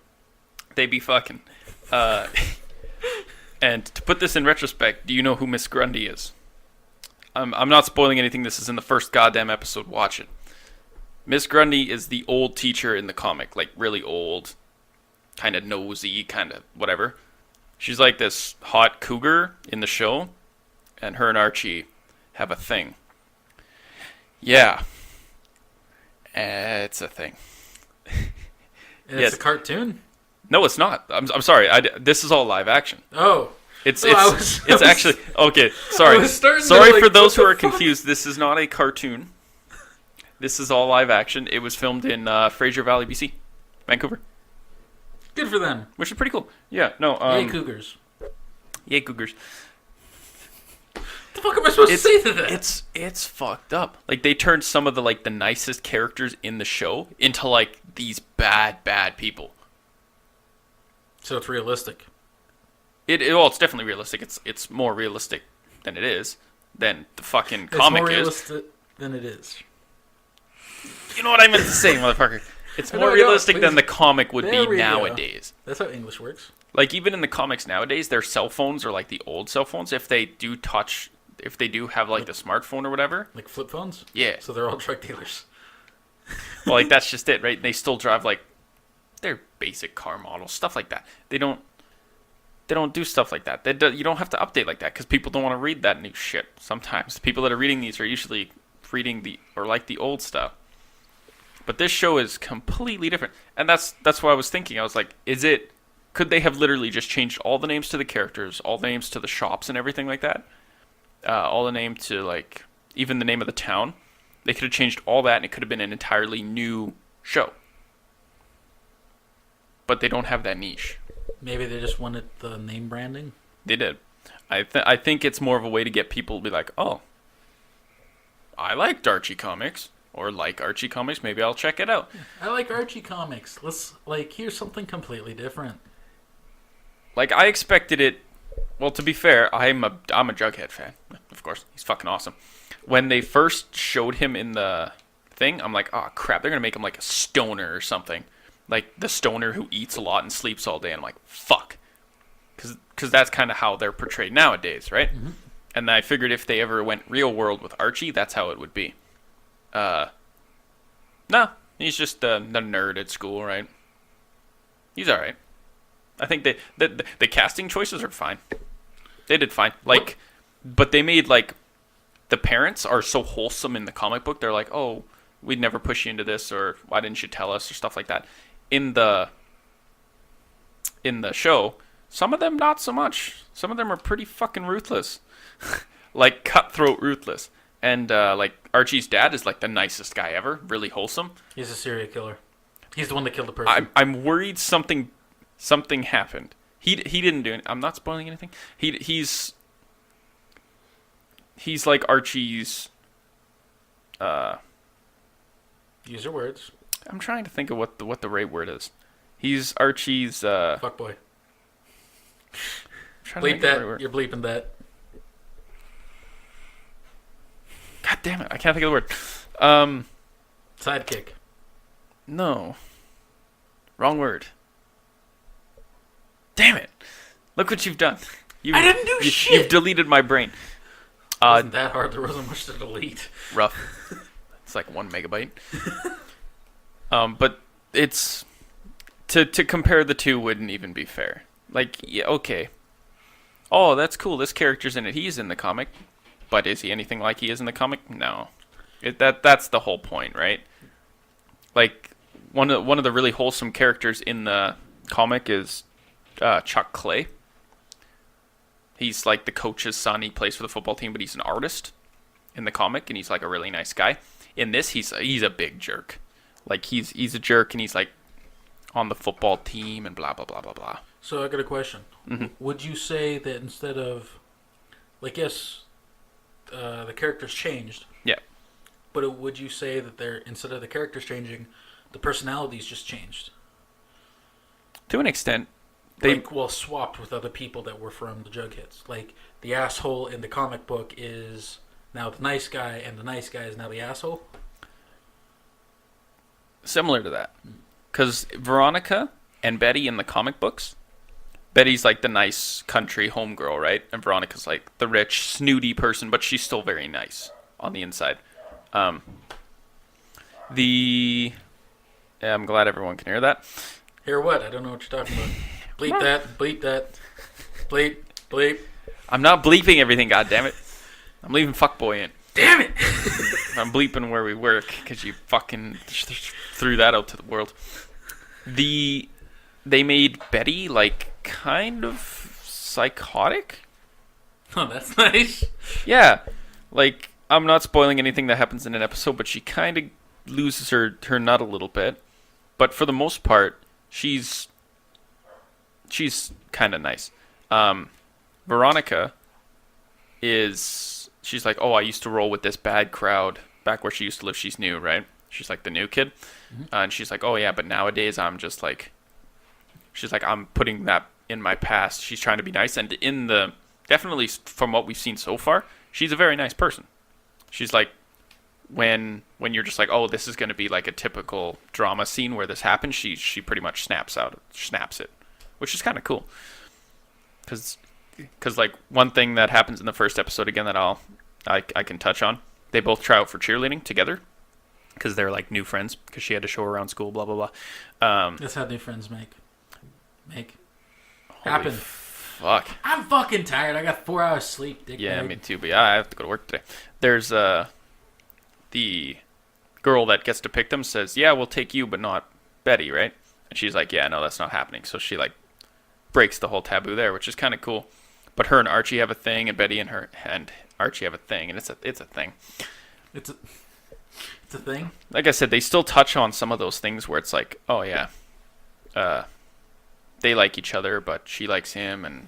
And to put this in retrospect, do you know who Miss Grundy is? I'm not spoiling anything. This is in the first goddamn episode. Watch it. Miss Grundy is the old teacher in the comic, like really old, kind of nosy, kind of whatever. She's like this hot cougar in the show, and her and Archie have a thing. Yeah. It's a thing. It's a cartoon? No, it's not. I'm sorry. This is all live action. Oh. It's actually okay. Sorry for those who are confused. This is not a cartoon. This is all live action. It was filmed in Fraser Valley, BC, Vancouver. Good for them. Which is pretty cool. Yeah. No. Yay Cougars. Yay Cougars. The fuck am I supposed to say to that? It's fucked up. Like they turned some of the the nicest characters in the show into like these bad people. So it's realistic. It's definitely realistic. It's more realistic than it is than the fucking comic is. It's more realistic than it is. You know what I meant to say, motherfucker. It's more realistic than the comic would be nowadays. That's how English works. Like even in the comics nowadays, their cell phones are like the old cell phones. If they do have like the smartphone or whatever, like flip phones. Yeah. So they're all drug dealers. Well, like that's just it, right? They still drive like their basic car models, stuff like that. They don't do stuff like that. You don't have to update like that because people don't want to read that new shit. Sometimes the people that are reading these are usually reading the old stuff. But this show is completely different, and that's why I was thinking. I was like, could they have literally just changed all the names to the characters, all the names to the shops and everything like that, all the name to like even the name of the town? They could have changed all that, and it could have been an entirely new show. But they don't have that niche. Maybe they just wanted the name branding. They did. I think it's more of a way to get people to be like, oh, I liked Archie comics. Or like Archie comics, maybe I'll check it out. I like Archie comics. Here's something completely different. Like, I expected it... Well, to be fair, I'm a Jughead fan. Of course, he's fucking awesome. When they first showed him in the thing, I'm like, oh, crap, they're going to make him like a stoner or something. Like, the stoner who eats a lot and sleeps all day. And I'm like, fuck. Because that's kind of how they're portrayed nowadays, right? Mm-hmm. And I figured if they ever went real world with Archie, that's how it would be. No, he's just the nerd at school, right? He's all right. I think the casting choices are fine. They did fine. Like, but they made like the parents are so wholesome in the comic book. They're like, oh, we'd never push you into this, or why didn't you tell us, or stuff like that. In the show, some of them not so much. Some of them are pretty fucking ruthless, like cutthroat ruthless. And like Archie's dad is like the nicest guy ever, really wholesome. He's a serial killer. He's the one that killed the person. I'm worried something happened. He didn't do it. I'm not spoiling anything. He's like Archie's. Use your words. I'm trying to think of what the right word is. He's Archie's. Fuckboy. Bleep that. You're bleeping that. God damn it! I can't think of the word. Sidekick. No. Wrong word. Damn it! Look what you've done. I didn't do shit. You've deleted my brain. It wasn't that hard. There wasn't much to delete. Rough. It's like 1 megabyte. But it's to compare the two wouldn't even be fair. Like, yeah, okay. Oh, that's cool. This character's in it. He's in the comic. But is he anything like he is in the comic? No. That's the whole point, right? Like one of the really wholesome characters in the comic is Chuck Clay. He's like the coach's son. He plays for the football team, but he's an artist in the comic, and he's like a really nice guy. In this, he's a big jerk. Like he's a jerk, and he's like on the football team and blah blah blah blah blah. So I got a question. Mm-hmm. Would you say that instead of, like, yes, the characters changed? Yeah. But would you say that instead of the characters changing, the personalities just changed? To an extent. They swapped with other people that were from the Jugheads. Like the asshole in the comic book is now the nice guy, and the nice guy is now the asshole. similar to that, because Veronica and Betty in the comic books, Betty's like the nice country homegirl, right? And Veronica's like the rich, snooty person, but she's still very nice on the inside. Yeah, I'm glad everyone can hear that. Hear what? I don't know what you're talking about. Bleep that. Bleep that. Bleep. Bleep. I'm not bleeping everything, goddammit. I'm leaving fuckboy in. Damn it! I'm bleeping where we work because you fucking threw that out to the world. They made Betty like kind of psychotic. Oh, that's nice. Yeah, like I'm not spoiling anything that happens in an episode, but she kind of loses her nut a little bit. But for the most part, she's kind of nice. Veronica she's like, oh, I used to roll with this bad crowd back where she used to live. She's new, right? She's like the new kid. Mm-hmm. And she's like, oh yeah, but nowadays I'm just like, she's like, I'm putting that in my past. She's trying to be nice. And definitely from what we've seen so far, she's a very nice person. She's like, when you're just like, oh, this is going to be like a typical drama scene where this happens, she pretty much snaps it, which is kind of cool. Because like one thing that happens in the first episode again that I can touch on, they both try out for cheerleading together because they're like new friends because she had to show her around school, blah blah blah. That's how new friends happen. Fuck. I'm fucking tired. I got 4 hours sleep. Yeah, me too. But yeah, I have to go to work today. There's the girl that gets to pick them says, yeah, we'll take you, but not Betty, right? And she's like, yeah, no, that's not happening. So she like breaks the whole taboo there, which is kind of cool. But her and Archie have a thing, and Betty and Archie have a thing, and it's a thing. It's a thing. Like I said, they still touch on some of those things where it's like, oh yeah, they like each other, but she likes him, and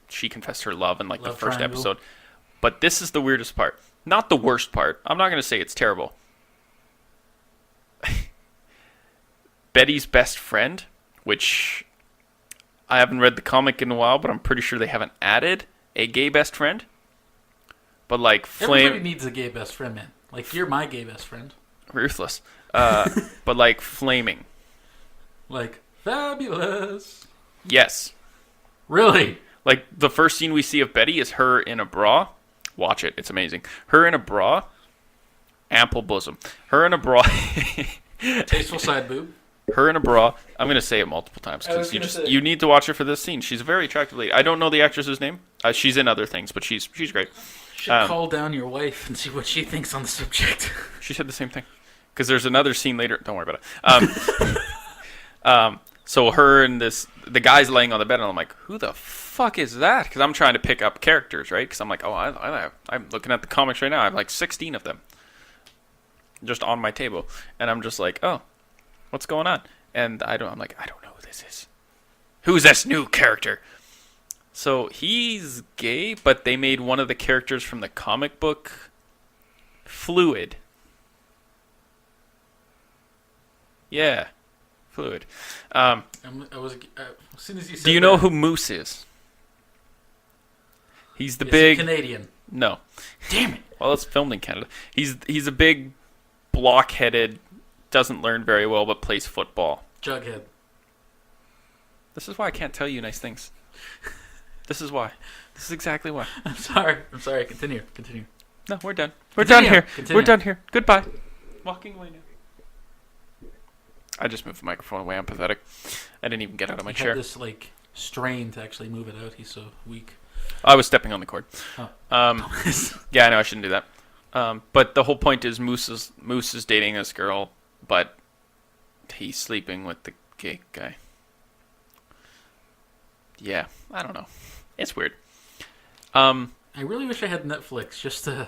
she confessed her love in like the first episode. But this is the weirdest part. Not the worst part. I'm not going to say it's terrible. Betty's best friend, which I haven't read the comic in a while, but I'm pretty sure they haven't added a gay best friend. But like everybody needs a gay best friend, man. Like you're my gay best friend. Ruthless. But like flaming. Like fabulous. Yes. Really? Like the first scene we see of Betty is her in a bra. Watch it. It's amazing. Her in a bra. Ample bosom. Her in a bra. Tasteful side boob. Her in a bra. I'm going to say it multiple times because you need to watch her for this scene. She's a very attractive lady. I don't know the actress's name. She's in other things, but she's great. Should call down your wife and see what she thinks on the subject. She said the same thing. Because there's another scene later. Don't worry about it. So her and the guy's laying on the bed, and I'm like, who the fuck is that? Because I'm trying to pick up characters, right? Because I'm like, oh, I'm looking at the comics right now. I have like 16 of them just on my table. And I'm just like, oh, what's going on? And I'm like, I don't know who this is. Who's this new character? So he's gay, but they made one of the characters from the comic book fluid. Yeah, fluid. As soon as you said do you know who Moose is? He's the big he Canadian. No. Damn it. Well, it's filmed in Canada. He's a big block-headed, doesn't learn very well, but plays football. Jughead. This is why I can't tell you nice things. This is why. This is exactly why. I'm sorry. Continue. No, we're done. We're done here. We're done here. Goodbye. Walking away now. I just moved the microphone away. I'm pathetic. I didn't even get out of my he chair. had this like strain to actually move it out. He's so weak. I was stepping on the cord. Oh. Yeah, I know I shouldn't do that. But the whole point is Moose is dating this girl, but he's sleeping with the gay guy. Yeah, I don't know. It's weird. I really wish I had Netflix just to...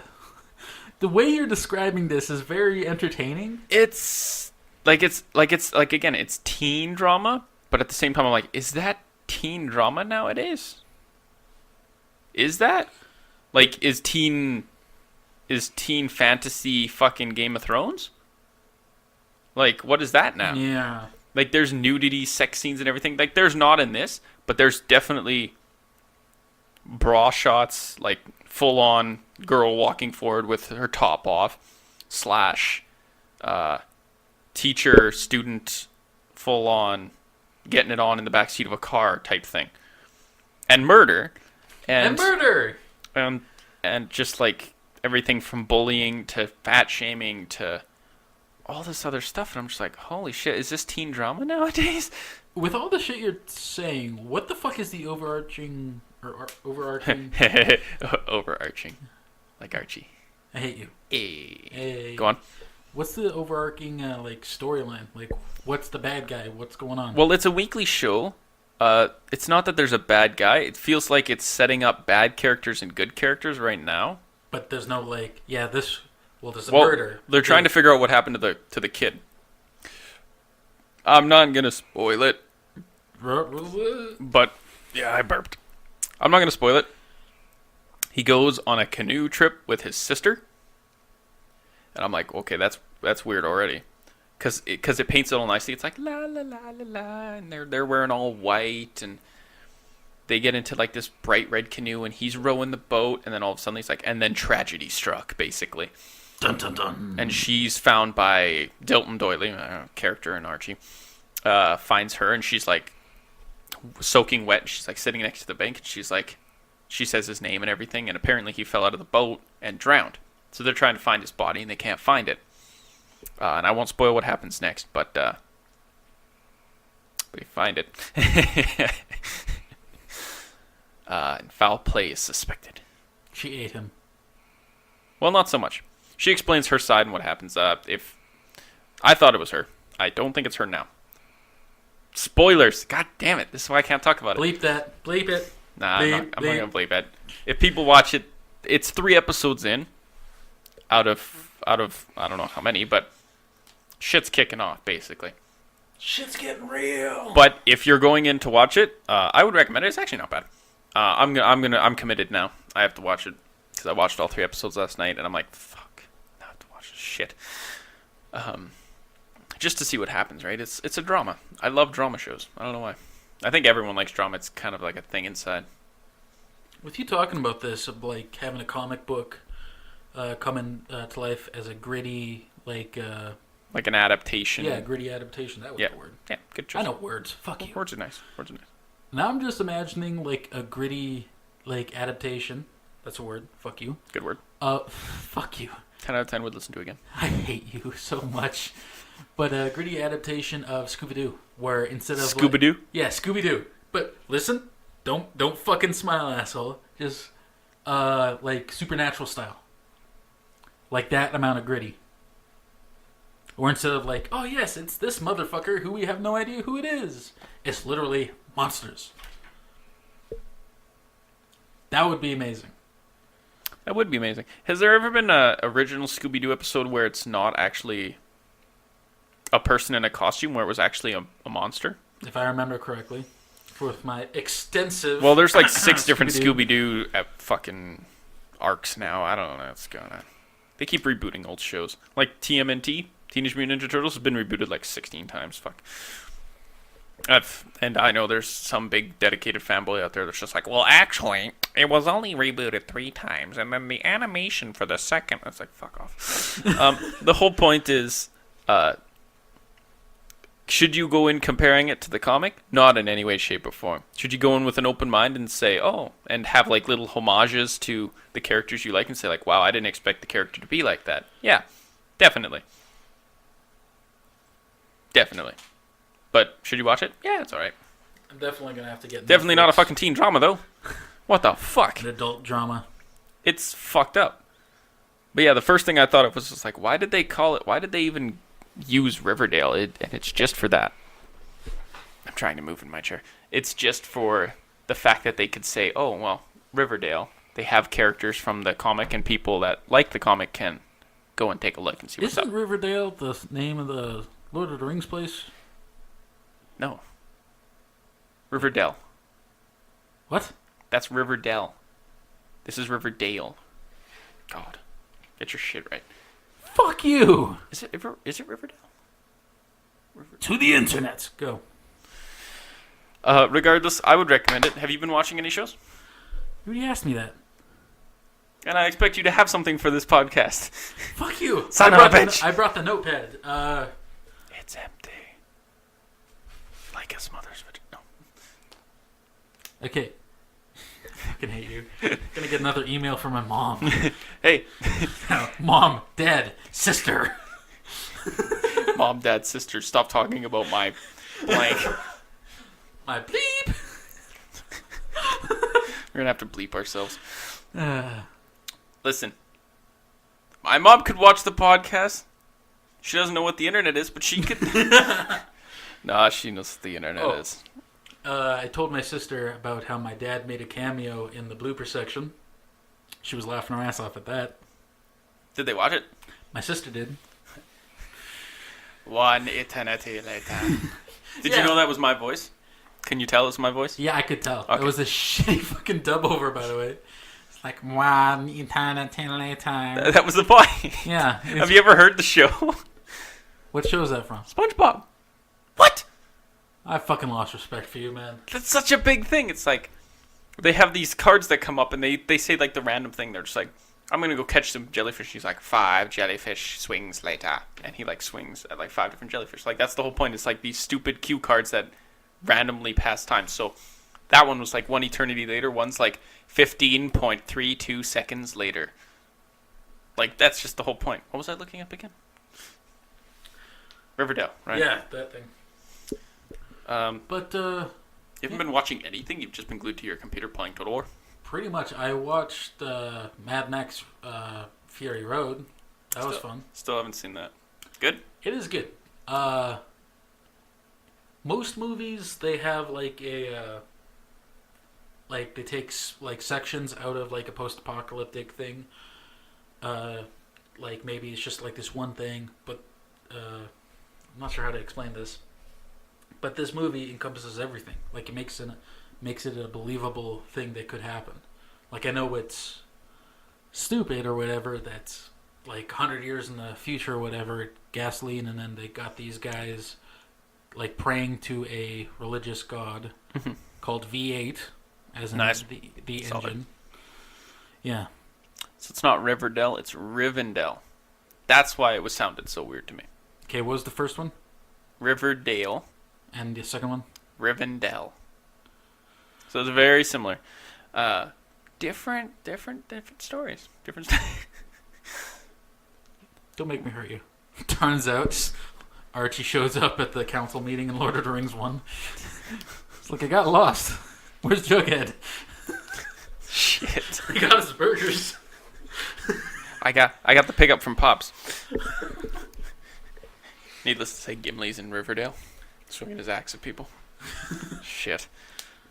The way you're describing this is very entertaining. It's again, it's teen drama, but at the same time I'm like, is that teen drama nowadays? Is that? Like, is teen fantasy fucking Game of Thrones? Like, what is that now? Yeah. Like, there's nudity, sex scenes, and everything. Like, there's not in this, but there's definitely bra shots, like, full-on girl walking forward with her top off, slash teacher, student, full-on getting it on in the backseat of a car type thing. And murder. And murder! And just, like, everything from bullying to fat-shaming to all this other stuff, and I'm just like, holy shit, is this teen drama nowadays? With all the shit you're saying, what the fuck is the overarching... Overarching. Like Archie. I hate you. Hey. Go on. What's the overarching, like, storyline? Like, what's the bad guy? What's going on? Well, it's a weekly show. It's not that there's a bad guy. It feels like it's setting up bad characters and good characters right now. But there's no, like, there's a murder. They're trying to figure out what happened to the kid. I'm not going to spoil it. But, yeah, I burped. I'm not going to spoil it. He goes on a canoe trip with his sister. And I'm like, okay, that's weird already. Because it paints it all nicely. It's like, la, la, la, la, la. And they're wearing all white. And they get into, like, this bright red canoe. And he's rowing the boat. And then all of a sudden, he's like, and then tragedy struck, basically. Dun, dun, dun. And she's found by Dilton Doily, character in Archie, finds her, and she's like soaking wet. And she's like sitting next to the bank, and she's like, she says his name and everything, and apparently he fell out of the boat and drowned. So they're trying to find his body, and they can't find it. And I won't spoil what happens next, but they find it. And foul play is suspected. She ate him. Well, not so much. She explains her side and what happens. If I thought it was her, I don't think it's her now. Spoilers! God damn it! This is why I can't talk about it. Bleep that. Bleep it. Nah, bleep, I'm not gonna bleep it. If people watch it, it's 3 episodes in. Out of I don't know how many, but shit's kicking off basically. Shit's getting real. But if you're going in to watch it, I would recommend it. It's actually not bad. I'm committed now. I have to watch it. Because I watched all 3 episodes last night, and I'm like, fuck, I have to watch this shit. Just to see what happens, right? It's a drama. I love drama shows. I don't know why. I think everyone likes drama. It's kind of like a thing inside. With you talking about this, of like having a comic book coming to life as a gritty, like an adaptation. Yeah, gritty adaptation. That was the word. Yeah, good choice. I know words. Fuck you. Words are nice. Now I'm just imagining like a gritty, like adaptation. That's a word. Fuck you. Good word. Fuck you. 10 out of 10 would listen to again. I hate you so much. But a gritty adaptation of Scooby-Doo, where instead of Scooby-Doo? Like, yeah, Scooby-Doo. But listen, don't fucking smile, asshole. Just like supernatural style. Like that amount of gritty. Or instead of like, oh yes, it's this motherfucker who we have no idea who it is. It's literally monsters. That would be amazing. That would be amazing. Has there ever been an original Scooby-Doo episode where it's not actually a person in a costume, where it was actually a monster? If I remember correctly. With my extensive... Well, there's like 6 different Scooby-Doo fucking arcs now. I don't know what's going on. They keep rebooting old shows. Like TMNT, Teenage Mutant Ninja Turtles, has been rebooted like 16 times. Fuck. And I know there's some big dedicated fanboy out there that's just like, well, actually, it was only rebooted 3 times, and then the animation for the second... It's like, fuck off. The whole point is, should you go in comparing it to the comic? Not in any way, shape, or form. Should you go in with an open mind and say, and have like little homages to the characters you like and say like, wow, I didn't expect the character to be like that. Yeah, definitely. Definitely. But should you watch it? Yeah, it's alright. I'm definitely going to have to get Definitely not a fucking teen drama, though. What the fuck? An adult drama. It's fucked up. But yeah, the first thing I thought of was just like, why did they call it... Why did they even use Riverdale? And it's just for that. I'm trying to move in my chair. It's just for the fact that they could say, oh, well, Riverdale. They have characters from the comic, and people that like the comic can go and take a look and see what's up. Isn't Riverdale the name of the Lord of the Rings place? No. Riverdale. What? That's Riverdale. This is Riverdale. God. Get your shit right. Fuck you! Is it Riverdale? To the internet. Go. Regardless, I would recommend it. Have you been watching any shows? You already asked me that. And I expect you to have something for this podcast. Fuck you. Son of a bitch. I brought the notepad. It's empty. Like his mother's vagina. No. Okay. I fucking hate you. I'm gonna get another email from my mom. Hey. Mom, Dad, sister. Mom, Dad, sister, stop talking about my blank. My bleep. We're gonna have to bleep ourselves. Listen. My mom could watch the podcast. She doesn't know what the internet is, but she could. Nah, she knows what the internet is. I told my sister about how my dad made a cameo in the blooper section. She was laughing her ass off at that. Did they watch it? My sister did. One eternity later. Did you know that was my voice? Can you tell it's my voice? Yeah, I could tell. Okay. It was a shitty fucking dub over, by the way. It's like, one eternity later. That was the point. Yeah. Have you ever heard the show? What show is that from? SpongeBob. What? I fucking lost respect for you, man. That's such a big thing. It's like, they have these cards that come up and they say like the random thing. They're just like, I'm going to go catch some jellyfish. He's like, 5 jellyfish swings later. And he like swings at like 5 different jellyfish. Like that's the whole point. It's like these stupid cue cards that randomly pass time. So that one was like 1 eternity later. One's like 15.32 seconds later. Like that's just the whole point. What was I looking up again? Riverdale, right? Yeah, that thing. But you haven't been watching anything? You've just been glued to your computer playing Total War? pretty much, I watched Mad Max Fury Road. That was fun. Still haven't seen that. Good? It is good. Most movies, they have like a like they take like sections out of like a post-apocalyptic thing. Like maybe it's just like this one thing, but I'm not sure how to explain this. But this movie encompasses everything. Like it makes it a believable thing that could happen. Like I know it's stupid or whatever. That's like 100 years in the future or whatever. Gasoline, and then they got these guys like praying to a religious god called V8, as in the engine. Yeah. So it's not Riverdale, it's Rivendell. That's why it was sounded so weird to me. Okay, what was the first one? Riverdale. And the second one? Rivendell. So it's very similar. Different stories. Different stories. Don't make me hurt you. Turns out, Archie shows up at the council meeting in Lord of the Rings 1. It's like, I got lost. Where's Jughead? Shit. He got his burgers. I got the pickup from Pops. Needless to say, Gimli's in Riverdale, swinging his axe at people. Shit.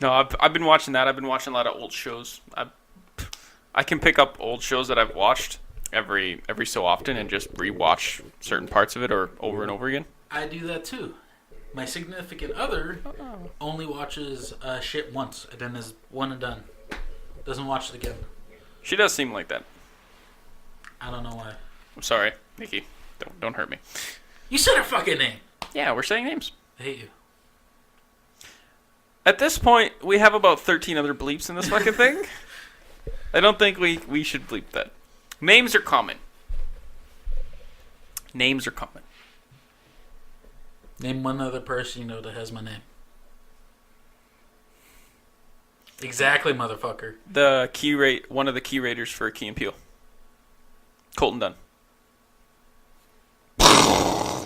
No, I've been watching that. I've been watching a lot of old shows. I can pick up old shows that I've watched every so often and just rewatch certain parts of it or over and over again. I do that too. My significant other only watches shit once and then is one and done. Doesn't watch it again. She does seem like that. I don't know why. I'm sorry, Nikki. Don't hurt me. You said her fucking name. Yeah, we're saying names. I hate you. At this point, we have about 13 other bleeps in this fucking thing. I don't think we should bleep that. Names are common. Names are common. Name one other person you know that has my name. Exactly, motherfucker. One of the key raters for Key and Peele. Colton Dunn.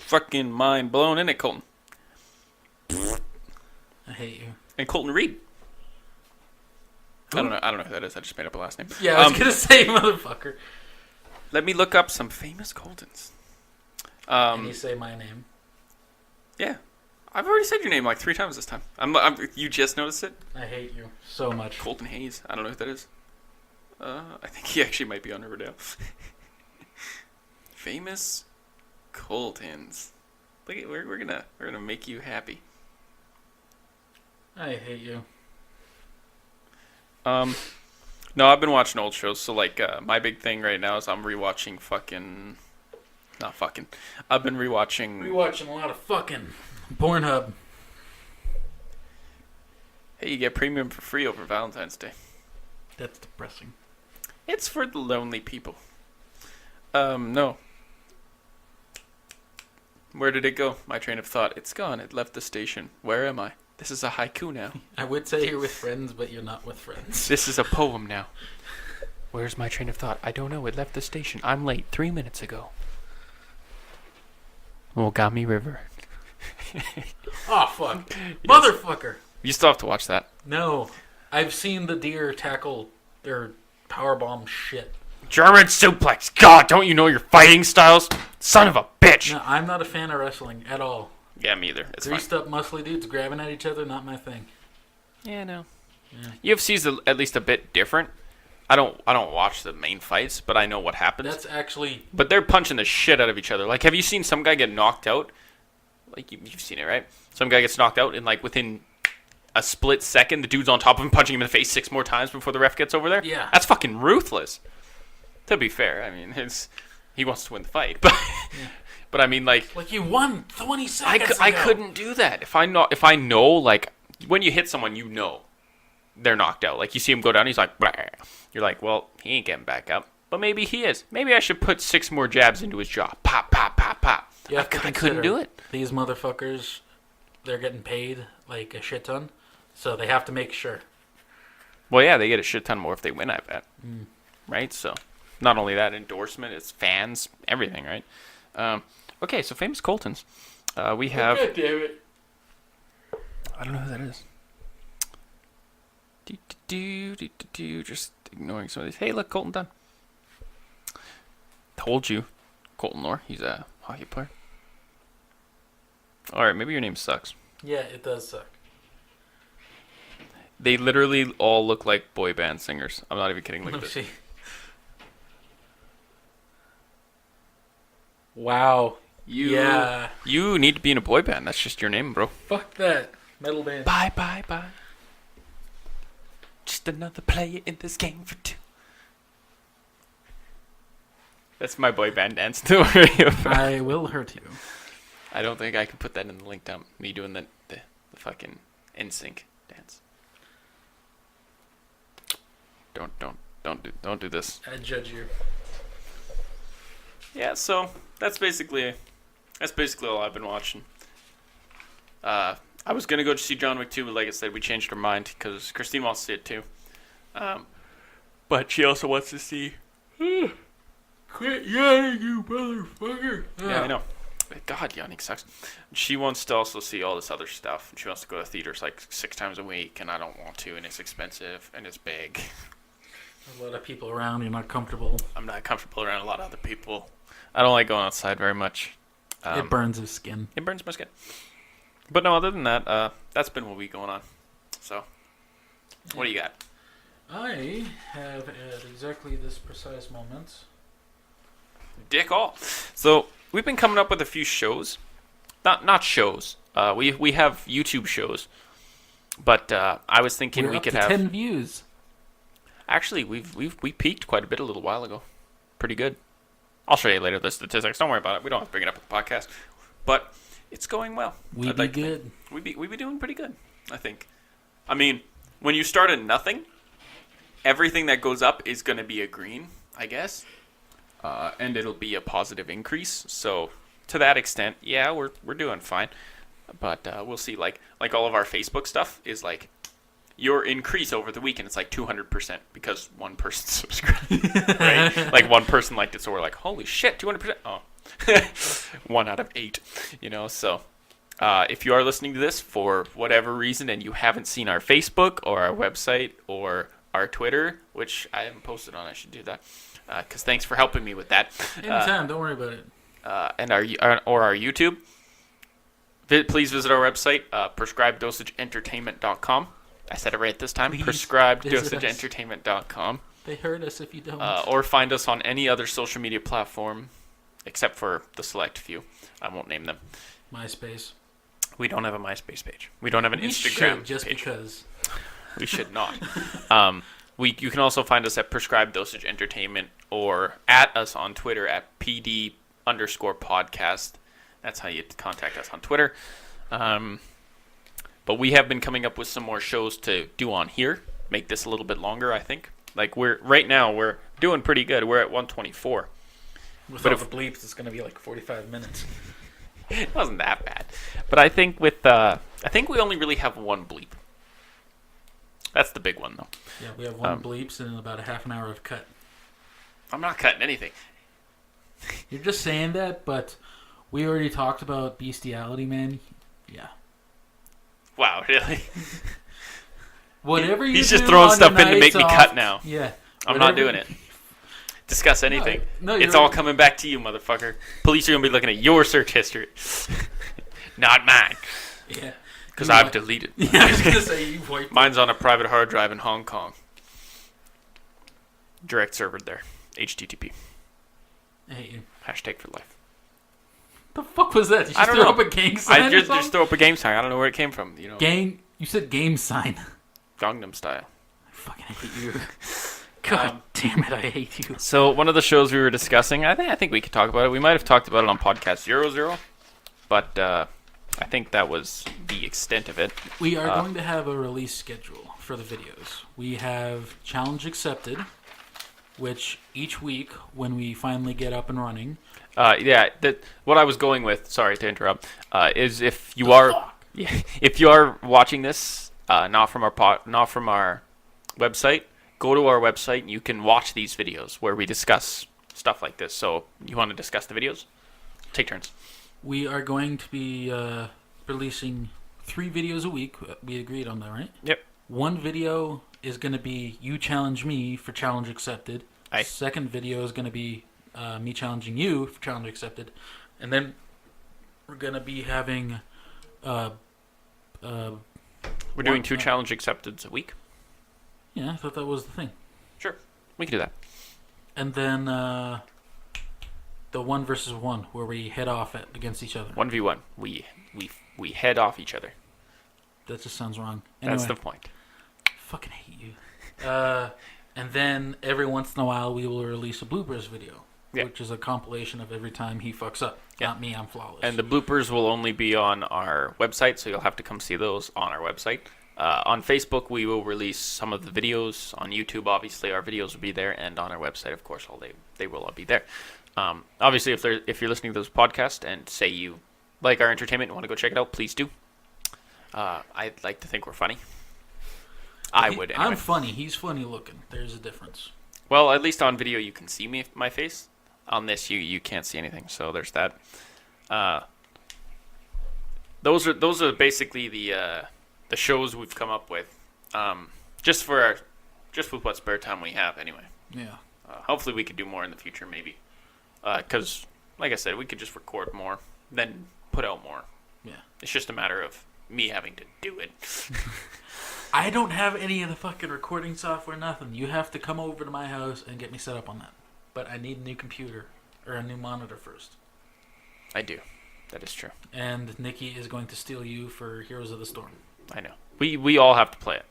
Fucking mind blown, innit, Colton? I hate you. And Colton Reed. Who? I don't know who that is. I just made up a last name. Yeah, I was gonna say motherfucker. Let me look up some famous Coltons. And you say my name. Yeah. I've already said your name like 3 times this time. You just noticed it? I hate you so much. Colton Hayes. I don't know who that is. I think he actually might be on Riverdale. Famous Coltons. Look at we're gonna make you happy. I hate you. No, I've been watching old shows. So like, my big thing right now is I'm rewatching fucking Not fucking. I've been rewatching. Rewatching a lot of fucking Pornhub. Hey, you get premium for free over Valentine's Day. That's depressing. It's for the lonely people. No. Where did it go? My train of thought. It's gone. It left the station. Where am I? This is a haiku now. I would say you're with friends, but you're not with friends. This is a poem now. Where's my train of thought? I don't know. It left the station. I'm late. 3 minutes ago. Mogami River. Oh, fuck. Yes. Motherfucker. You still have to watch that. No. I've seen the deer tackle their powerbomb shit. German suplex. God, don't you know your fighting styles? Son of a bitch. No, I'm not a fan of wrestling at all. Yeah, me either. It's fine. Greased up muscly dudes grabbing at each other, not my thing. Yeah, no. Yeah. UFC's at least a bit different. I don't watch the main fights, but I know what happens. That's actually... But they're punching the shit out of each other. Like, have you seen some guy get knocked out? Like, you've seen it, right? Some guy gets knocked out, and, like, within a split second, the dude's on top of him, punching him in the face 6 more times before the ref gets over there? Yeah. That's fucking ruthless. To be fair, I mean, he wants to win the fight. But, Yeah. but I mean, like... Like, you won 20 seconds I ago. couldn't do that. If I know, like, when you hit someone, you know they're knocked out. Like, you see him go down, he's like, "Bah." You're like, well, he ain't getting back up. But maybe he is. Maybe I should put 6 more jabs into his jaw. Pop, pop, pop, pop. You have to I couldn't do it. These motherfuckers, they're getting paid, like, a shit ton. So they have to make sure. Well, yeah, they get a shit ton more if they win, I bet. Right? So, not only that, endorsement, it's fans, everything, right? Okay, so famous Coltons. We have... God damn it. I don't know who that is. Just ignoring some of these. Hey, look, Colton Dunn. Told you. Colton Orr, he's a hockey player. Alright, maybe your name sucks. Yeah, it does suck. They literally all look like boy band singers. I'm not even kidding. Look at Let's this. see. Wow. You need to be in a boy band. That's just your name, bro. Fuck that. Metal band. Bye, bye, bye. Just another player in this game for 2. That's my boy band dance. Don't worry about it. I will hurt you. I don't think I can put that in the link dump. Me doing the fucking NSYNC dance. Don't do this. I judge you. Yeah, so that's basically all I've been watching. I was gonna go to see John Wick 2, but like I said, we changed our mind because Christine wants to see it too. But she also wants to see. Quit yawning, you motherfucker. Yeah, I know. God, yawning sucks. She wants to also see all this other stuff. She wants to go to theaters like 6 times a week, and I don't want to, and it's expensive, and it's big. A lot of people around, you're not comfortable. I'm not comfortable around a lot of other people. I don't like going outside very much. It burns his skin. It burns my skin. But no, other than that, that's been what we going on. So, what do you got? I have at exactly this precise moment. Dick all. So, we've been coming up with a few shows. Not shows. We have YouTube shows. But I was thinking We're we up could to have 10 views. Actually, we peaked quite a bit a little while ago. Pretty good. I'll show you later the statistics. Don't worry about it. We don't have to bring it up with the podcast. But it's going well. We be good. We be doing pretty good, I think. I mean, when you start at nothing, everything that goes up is going to be a green, I guess. And it'll be a positive increase. So to that extent, yeah, we're doing fine. But we'll see. Like all of our Facebook stuff is like your increase over the weekend. It's like 200% because one person subscribed. Right? Like one person liked it, so we're like, holy shit, 200%. Oh, 1 out of 8. You know, so. If you are listening to this for whatever reason and you haven't seen our Facebook or our website or our Twitter, which I haven't posted on, I should do that. Because thanks for helping me with that. Anytime, don't worry about it. And our YouTube. Please visit our website, prescribedosageentertainment.com. I said it right this time. Prescribedosageentertainment.com. They hurt us if you don't. Or find us on any other social media platform, except for the select few. I won't name them. MySpace. We don't have a MySpace page. We don't have an We Instagram should, just page. because. We should not. You can also find us at Prescribed Dosage Entertainment or at us on Twitter at PDP _podcast. That's how you contact us on Twitter. But we have been coming up with some more shows to do on here. Make this a little bit longer, I think. Like right now we're doing pretty good. We're at 124. With all the bleeps, it's going to be like 45 minutes. It wasn't that bad. But I think I think we only really have one bleep. That's the big one, though. Yeah, we have one bleeps and about a half an hour of cut. I'm not cutting anything. You're just saying that, but we already talked about bestiality, man. Yeah. Wow, really? Whatever you He's do just throwing on stuff the in to make me nights cut off, now. Yeah. I'm not doing it. Discuss anything. No, it's all coming back to you, motherfucker. Police are going to be looking at your search history. Not mine. Yeah. Because I've deleted. Yeah, I was going to say you wiped. Mine's on a private hard drive in Hong Kong. Direct server there. HTTP. I hate you. Hashtag for life. The fuck was that? Did you just throw up a gang sign? I just throw up a game sign. I don't know where it came from. You know. Gang? You said game sign. Gangnam Style. I fucking hate you. God damn it, I hate you. So one of the shows we were discussing, I think we could talk about it. We might have talked about it on podcast 00, but I think that was the extent of it. We are going to have a release schedule for the videos. We have Challenge Accepted, which each week when we finally get up and running. What I was going with, sorry to interrupt, is if you are watching this, not from our website, go to our website and you can watch these videos where we discuss stuff like this. So you want to discuss the videos? Take turns. We are going to be releasing 3 videos a week. We agreed on that, right? Yep. One video is going to be you challenge me for Challenge Accepted. Aye. Second video is going to be me challenging you for Challenge Accepted. And then we're going to be having... we're doing 2 Challenge Accepteds a week. Yeah, I thought that was the thing. Sure. We can do that. And then the 1 versus 1 where we head off against each other. 1v1. We head off each other. That just sounds wrong. Anyway, that's the point. Fucking hate you. And then every once in a while we will release a bloopers video, which is a compilation of every time he fucks up. Yeah. Not me, I'm flawless. And the bloopers will only be on our website, so you'll have to come see those on our website. On Facebook, we will release some of the videos. On YouTube, obviously, our videos will be there, and on our website, of course, they will all be there. Obviously, if you're listening to this podcast and say you like our entertainment and want to go check it out, please do. I'd like to think we're funny. I would. Anyway. I'm funny. He's funny looking. There's a difference. Well, at least on video you can see my face. On this, you can't see anything. So there's that. Those are basically the shows we've come up with, just with what spare time we have, anyway. Yeah. Hopefully we could do more in the future, maybe. Because, like I said, we could just record more, then put out more. Yeah. It's just a matter of me having to do it. I don't have any of the fucking recording software, nothing. You have to come over to my house and get me set up on that. But I need a new computer, or a new monitor first. I do. That is true. And Nikki is going to steal you for Heroes of the Storm. I know. We all have to play it.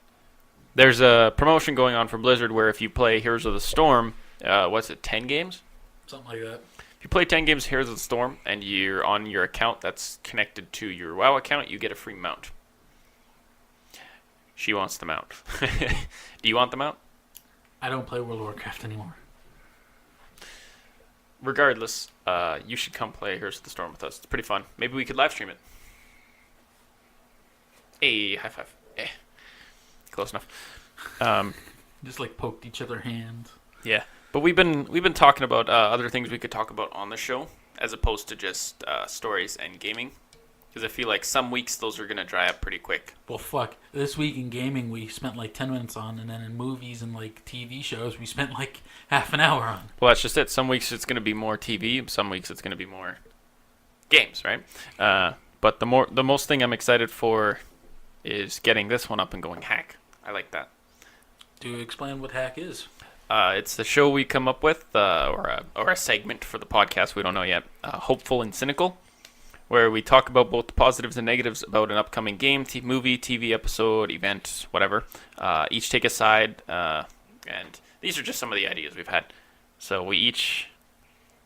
There's a promotion going on for Blizzard where if you play Heroes of the Storm, 10 games? Something like that. If you play 10 games of Heroes of the Storm and you're on your account that's connected to your WoW account, you get a free mount. She wants the mount. Do you want the mount? I don't play World of Warcraft anymore. Regardless, you should come play Heroes of the Storm with us. It's pretty fun. Maybe we could live stream it. Hey, high five. Close enough. Just like poked each other hands. Yeah, but we've been talking about other things we could talk about on the show as opposed to just stories and gaming, because I feel like some weeks those are gonna dry up pretty quick. Well, fuck. This week in gaming we spent like 10 minutes on, and then in movies and like TV shows we spent like half an hour on. Well, that's just it. Some weeks it's gonna be more TV. Some weeks it's gonna be more games, right? But the most thing I'm excited for is getting this one up and going. Hack. I like that. Do you explain what Hack is? It's the show we come up with, or a segment for the podcast. We don't know yet. Hopeful and Cynical, where we talk about both the positives and negatives about an upcoming game, movie, TV episode, event, whatever. Each take a side, and these are just some of the ideas we've had. So we each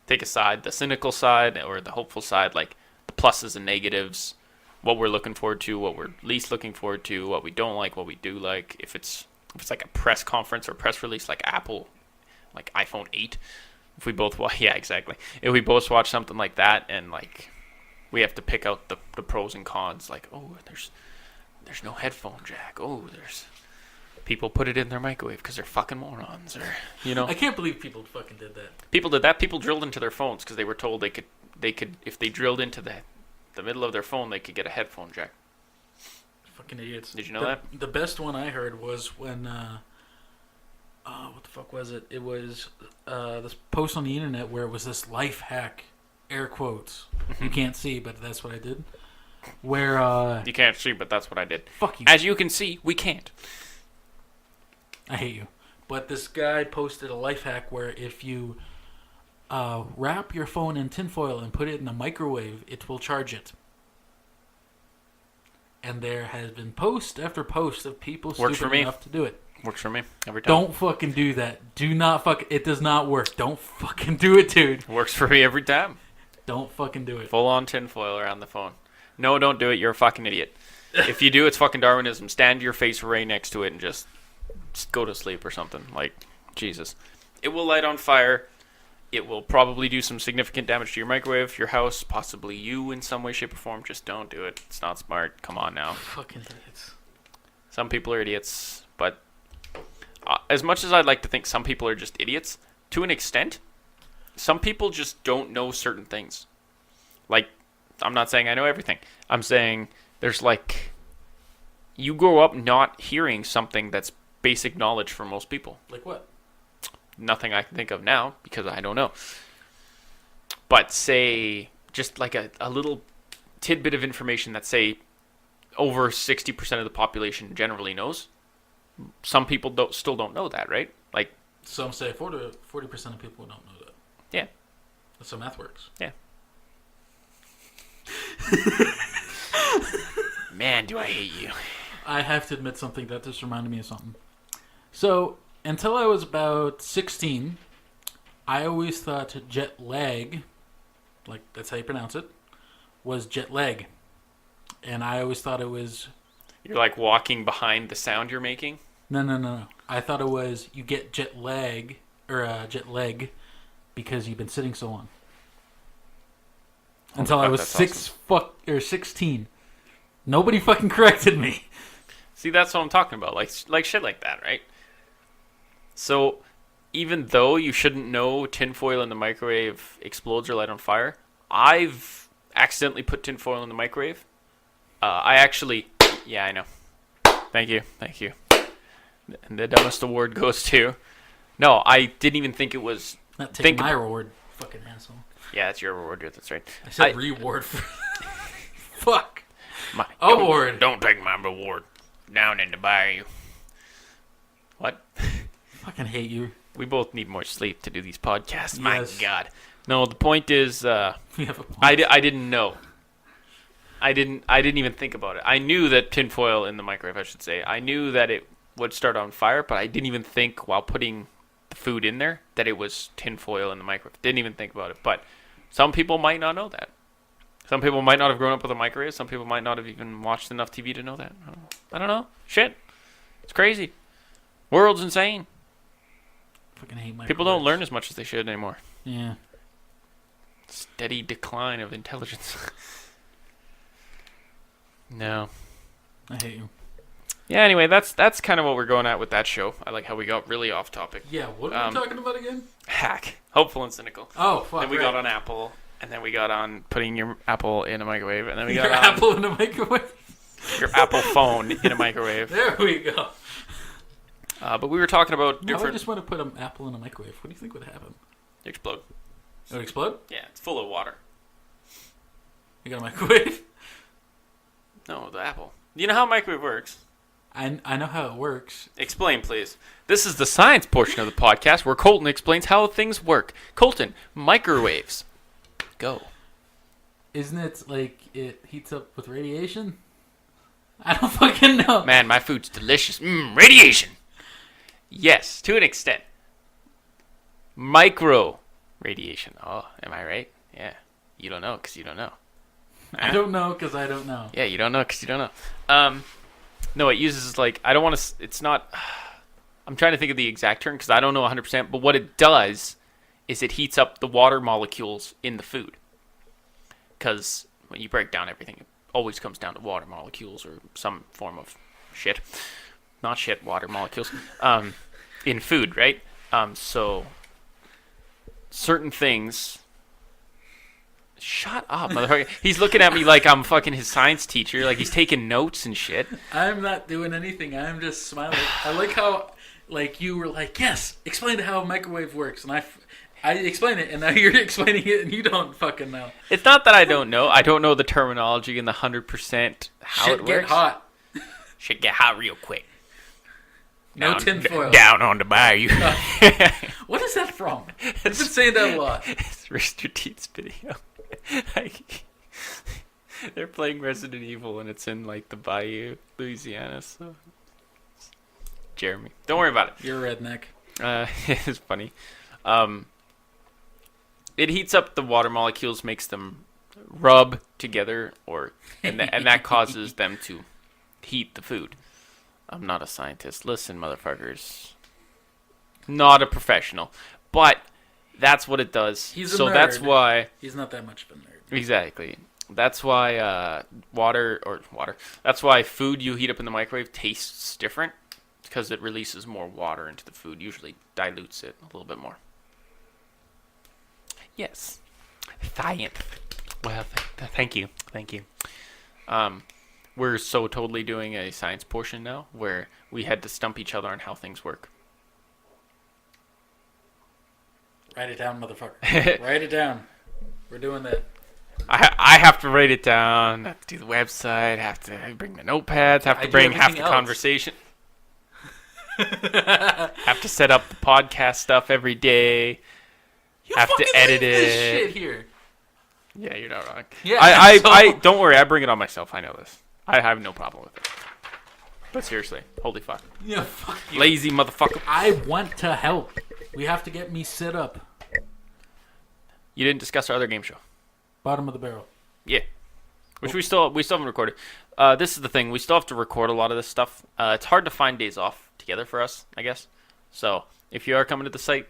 take a side, the cynical side or the hopeful side, like the pluses and negatives, what we're looking forward to, what we're least looking forward to, what we don't like, what we do like. If it's like a press conference or press release like Apple, like iPhone 8, if we both watch, yeah, exactly. If we both watch something like that and like we have to pick out the pros and cons, like, oh, there's no headphone jack. Oh, there's people put it in their microwave because they're fucking morons, or I can't believe people fucking did that. People did that. People drilled into their phones because they were told they could if they drilled into the middle of their phone, they could get a headphone jack. Fucking idiots. Did you know that? The best one I heard was when what the fuck was it? It was this post on the internet where it was this life hack, air quotes. You can't see, but that's what I did. Where you can't see, but that's what I did. Fuck you. As you can see, we can't. I hate you. But this guy posted a life hack where if you wrap your phone in tinfoil and put it in a microwave, it will charge and there has been post after post of people stupid enough to do it. Works for me every time. Don't fucking do that. Do not fuck. It does not work. Don't fucking do it, dude. Works for me every time. Don't fucking do it. Full on tinfoil around the phone. No, don't do it. You're a fucking idiot. If you do, it's fucking Darwinism. Stand your face right next to it and just go to sleep or something. Like, Jesus. It will light on fire. It will probably do some significant damage to your microwave, your house, possibly you in some way, shape, or form. Just don't do it. It's not smart. Come on now. Fucking idiots. Some people are idiots, but as much as I'd like to think some people are just idiots, to an extent, some people just don't know certain things. Like, I'm not saying I know everything. I'm saying there's like, you grow up not hearing something that's basic knowledge for most people. Like what? Nothing I can think of now because I don't know. But say, just like a little tidbit of information that, say, over 60% of the population generally knows. Some people still don't know that, right? Like, some say 40% of people don't know that. Yeah. That's how math works. Yeah. Man, do I hate you. I have to admit something. That just reminded me of something. So, until I was about 16, I always thought jet lag, like that's how you pronounce it, was jet lag. And I always thought it was... You're like walking behind the sound you're making? No. I thought it was you get jet lag because you've been sitting so long. Until I was 16. Nobody fucking corrected me. See, that's what I'm talking about. Like shit like that, right? So, even though you shouldn't know tinfoil in the microwave explodes or light on fire, I've accidentally put tinfoil in the microwave. Yeah, I know. Thank you. And the dumbest award goes to... No, I didn't even think it was... Not take my reward, fucking asshole. Yeah, that's your reward, that's right. I said reward for... Fuck. Award. Don't take my reward. Down in the bayou. What? Fucking hate you. We both need more sleep to do these podcasts. Yes. My God. No, the point is... we have a point. I didn't know. I didn't even think about it. I knew that tinfoil in the microwave, I should say. I knew that it would start on fire, but I didn't even think while putting the food in there that it was tinfoil in the microwave. Didn't even think about it. But some people might not know that. Some people might not have grown up with a microwave. Some people might not have even watched enough TV to know that. I don't know. Shit. It's crazy. World's insane. Fucking hate microwaves. People don't learn as much as they should anymore. Yeah. Steady decline of intelligence. No. I hate you. Yeah, anyway, that's kind of what we're going at with that show. I like how we got really off topic. Yeah, what are we talking about again? Hack. Hopeful and cynical. Oh, fuck. Then we got on Apple, and then we got on putting your Apple in a microwave, and then we got your on... Apple in a microwave? Your Apple phone in a microwave. There we go. But we were talking about different... I just want to put an apple in a microwave. What do you think would happen? Explode. It would explode? Yeah, it's full of water. You got a microwave? No, the Apple. You know how a microwave works? I know how it works. Explain, please. This is the science portion of the podcast where Colton explains how things work. Colton, microwaves. Go. Isn't it like it heats up with radiation? I don't fucking know. Man, my food's delicious. Radiation. Yes, to an extent. Micro Radiation. Oh, am I right? Yeah. You don't know because you don't know. I don't know because I don't know. Yeah, you don't know because you don't know. No, it uses like I don't want to. It's not. I'm trying to think of the exact term because I don't know 100%. But what it does is it heats up the water molecules in the food. Because when you break down everything, it always comes down to water molecules or some form of shit. Not shit, water molecules. In food, right? So certain things. Shut up, motherfucker. He's looking at me like I'm fucking his science teacher, like he's taking notes and shit. I'm not doing anything. I'm just smiling. I like how, like, you were like, yes, explain how a microwave works. And I explained it, and now you're explaining it, and you don't fucking know. It's not that I don't know. I don't know the terminology and the 100% how Shit it works. get hot. Shit get hot real quick. No tinfoil. Down on the bayou. What is that from? I've been saying that a lot. It's Rooster Teeth's video. Like, they're playing Resident Evil, and it's in, like, the bayou, Louisiana, so... Jeremy. Don't worry about it. You're a redneck. It's funny. It heats up the water molecules, makes them rub together, and that causes them to heat the food. I'm not a scientist. Listen, motherfuckers. Not a professional. But that's what it does. He's a so nerd. that's why... He's not that much of a nerd. Exactly. That's why water. That's why food you heat up in the microwave tastes different. Because it releases more water into the food. Usually dilutes it a little bit more. Yes. Science. Well, thank you. Thank you. We're so totally doing a science portion now where we had to stump each other on how things work. Write it down, motherfucker. Write it down. We're doing that. I have to write it down, have to do the website, have to bring the notepads, have to bring half the conversation. Have to set up the podcast stuff every day. You have to edit this it. shit here. Yeah, you're not wrong. Yeah, I don't worry, I bring it on myself. I know this. I have no problem with it. But seriously, holy fuck. Yeah, fuck you. Lazy motherfucker. I want to help. We have to get me set up. You didn't discuss our other game show. Bottom of the barrel. Yeah. Which we still haven't recorded. This is the thing. We still have to record a lot of this stuff. It's hard to find days off together for us, I guess. So, if you are coming to the site,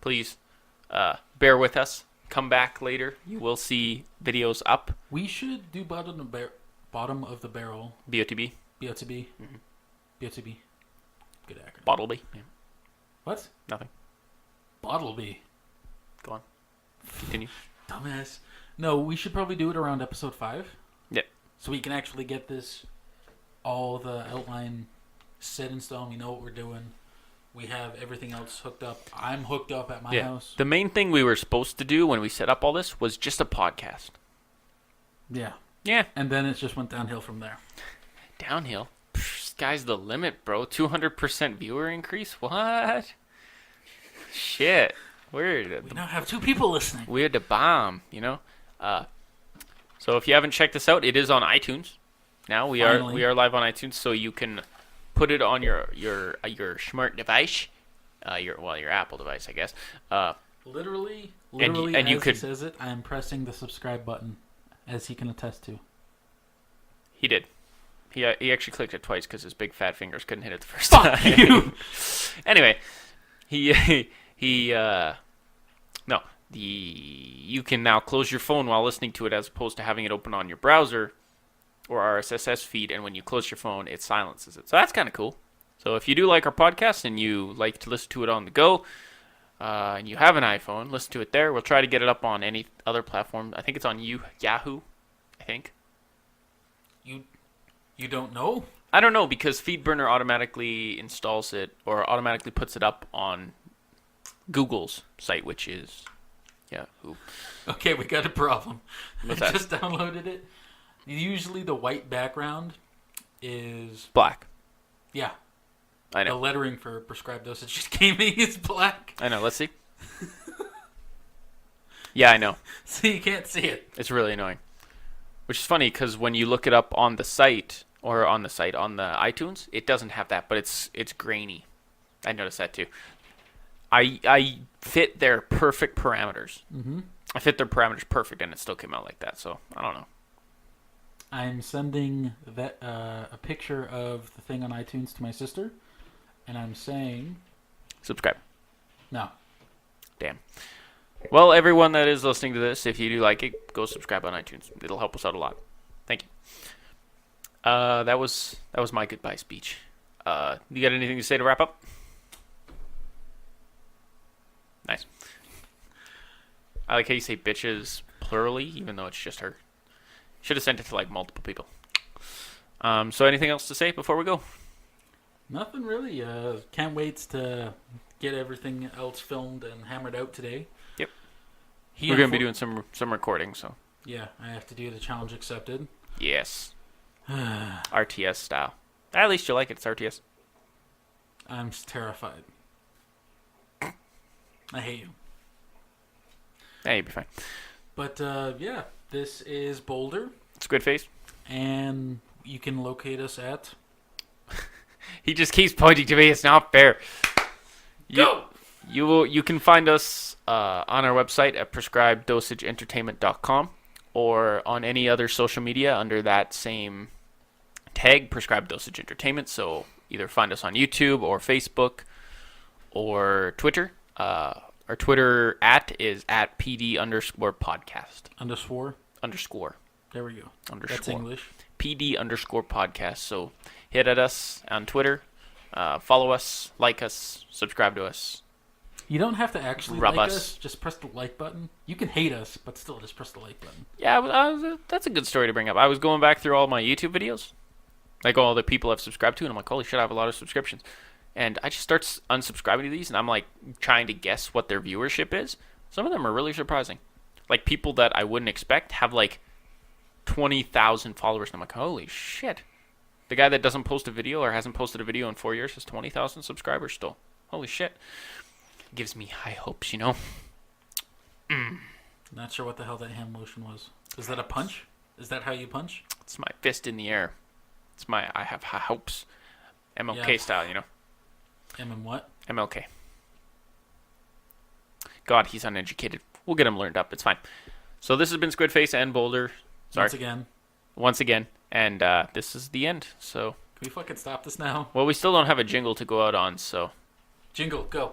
please bear with us. Come back later. You will see videos up. We should do bottom of the barrel. BOTB. BOTB. Mm-hmm. BOTB. Good acronym. Bottleby. Yeah. What? Nothing. Bottleby. Go on. Continue. Dumbass. No, we should probably do it around episode 5. Yeah. So we can actually get this, all the outline set in stone. We know what we're doing. We have everything else hooked up. I'm hooked up at my house. The main thing we were supposed to do when we set up all this was just a podcast. Yeah. Yeah. And then it just went downhill from there. Downhill? Psh, sky's the limit, bro. 200% viewer increase? What? Shit. We now have 2 people listening. We're the bomb, you know? So if you haven't checked this out, it is on iTunes. Now we are live on iTunes, so you can put it on your smart device, your Apple device, I guess. Literally, and as you could, he says it, I am pressing the subscribe button, as he can attest to. He did. He actually clicked it twice because his big fat fingers couldn't hit it the first Fuck time. you. Anyway, you can now close your phone while listening to it as opposed to having it open on your browser or RSS feed, and when you close your phone, it silences it. So that's kind of cool. So if you do like our podcast and you like to listen to it on the go, and you have an iPhone, listen to it there. We'll try to get it up on any other platform. I think it's on Yahoo, I think. You don't know? I don't know, because FeedBurner automatically installs it or automatically puts it up on Google's site, which is Yahoo. Okay, we got a problem. What's I that? just downloaded it. Usually the white background is... Black. Yeah. I know. The lettering for prescribed dosage just came in is black. I know. Let's see. Yeah, I know. So you can't see it. It's really annoying. Which is funny, because when you look it up on the site, on the iTunes, it doesn't have that, but it's grainy. I noticed that too. I fit their perfect parameters. Mm-hmm. I fit their parameters perfect, and it still came out like that. So I don't know. I'm sending that a picture of the thing on iTunes to my sister, and I'm saying Subscribe. no. Damn. Well, everyone that is listening to this, if you do like it, go subscribe on iTunes. It'll help us out a lot. Thank you. That was my goodbye speech. You got anything to say to wrap up? Nice. I like how you say bitches plurally, even though it's just her. Should have sent it to like multiple people. So anything else to say before we go? Nothing really. Can't wait to get everything else filmed and hammered out today. Yep. We're going to be doing some recording, so. Yeah, I have to do the challenge accepted. Yes. RTS style. At least you like it. It's RTS. I'm terrified. I hate you. Yeah, you'll be fine. But, yeah, this is Boulder. Squid face. And you can locate us at... He just keeps pointing to me. It's not fair. Go! You can find us on our website at prescribeddosageentertainment.com or on any other social media under that same tag, Prescribed Dosage Entertainment. So either find us on YouTube or Facebook or Twitter. Our Twitter is at PD_podcast. Underscore. There we go. Underscore. That's English. PD_podcast. So hit at us on Twitter. Follow us, like us, subscribe to us. You don't have to actually Rub like us. us. Just press the like button. You can hate us, but still just press the like button. Yeah, that's a good story to bring up. I was going back through all my YouTube videos, like all the people I've subscribed to, and I'm like, holy shit, I have a lot of subscriptions. And I just start unsubscribing to these, and I'm like trying to guess what their viewership is. Some of them are really surprising. Like people that I wouldn't expect have like 20,000 followers, and I'm like, holy shit. The guy that doesn't post a video or hasn't posted a video in 4 years has 20,000 subscribers still. Holy shit. Gives me high hopes, you know? Not sure what the hell that hand motion was. Is that a punch? Is that how you punch? It's my fist in the air. I have high hopes. MLK style, you know? What? MLK. God, he's uneducated. We'll get him learned up. It's fine. So this has been Squidface and Boulder. Sorry. Once again. And this is the end. So Can we fucking stop this now? Well, we still don't have a jingle to go out on, so. Jingle, go.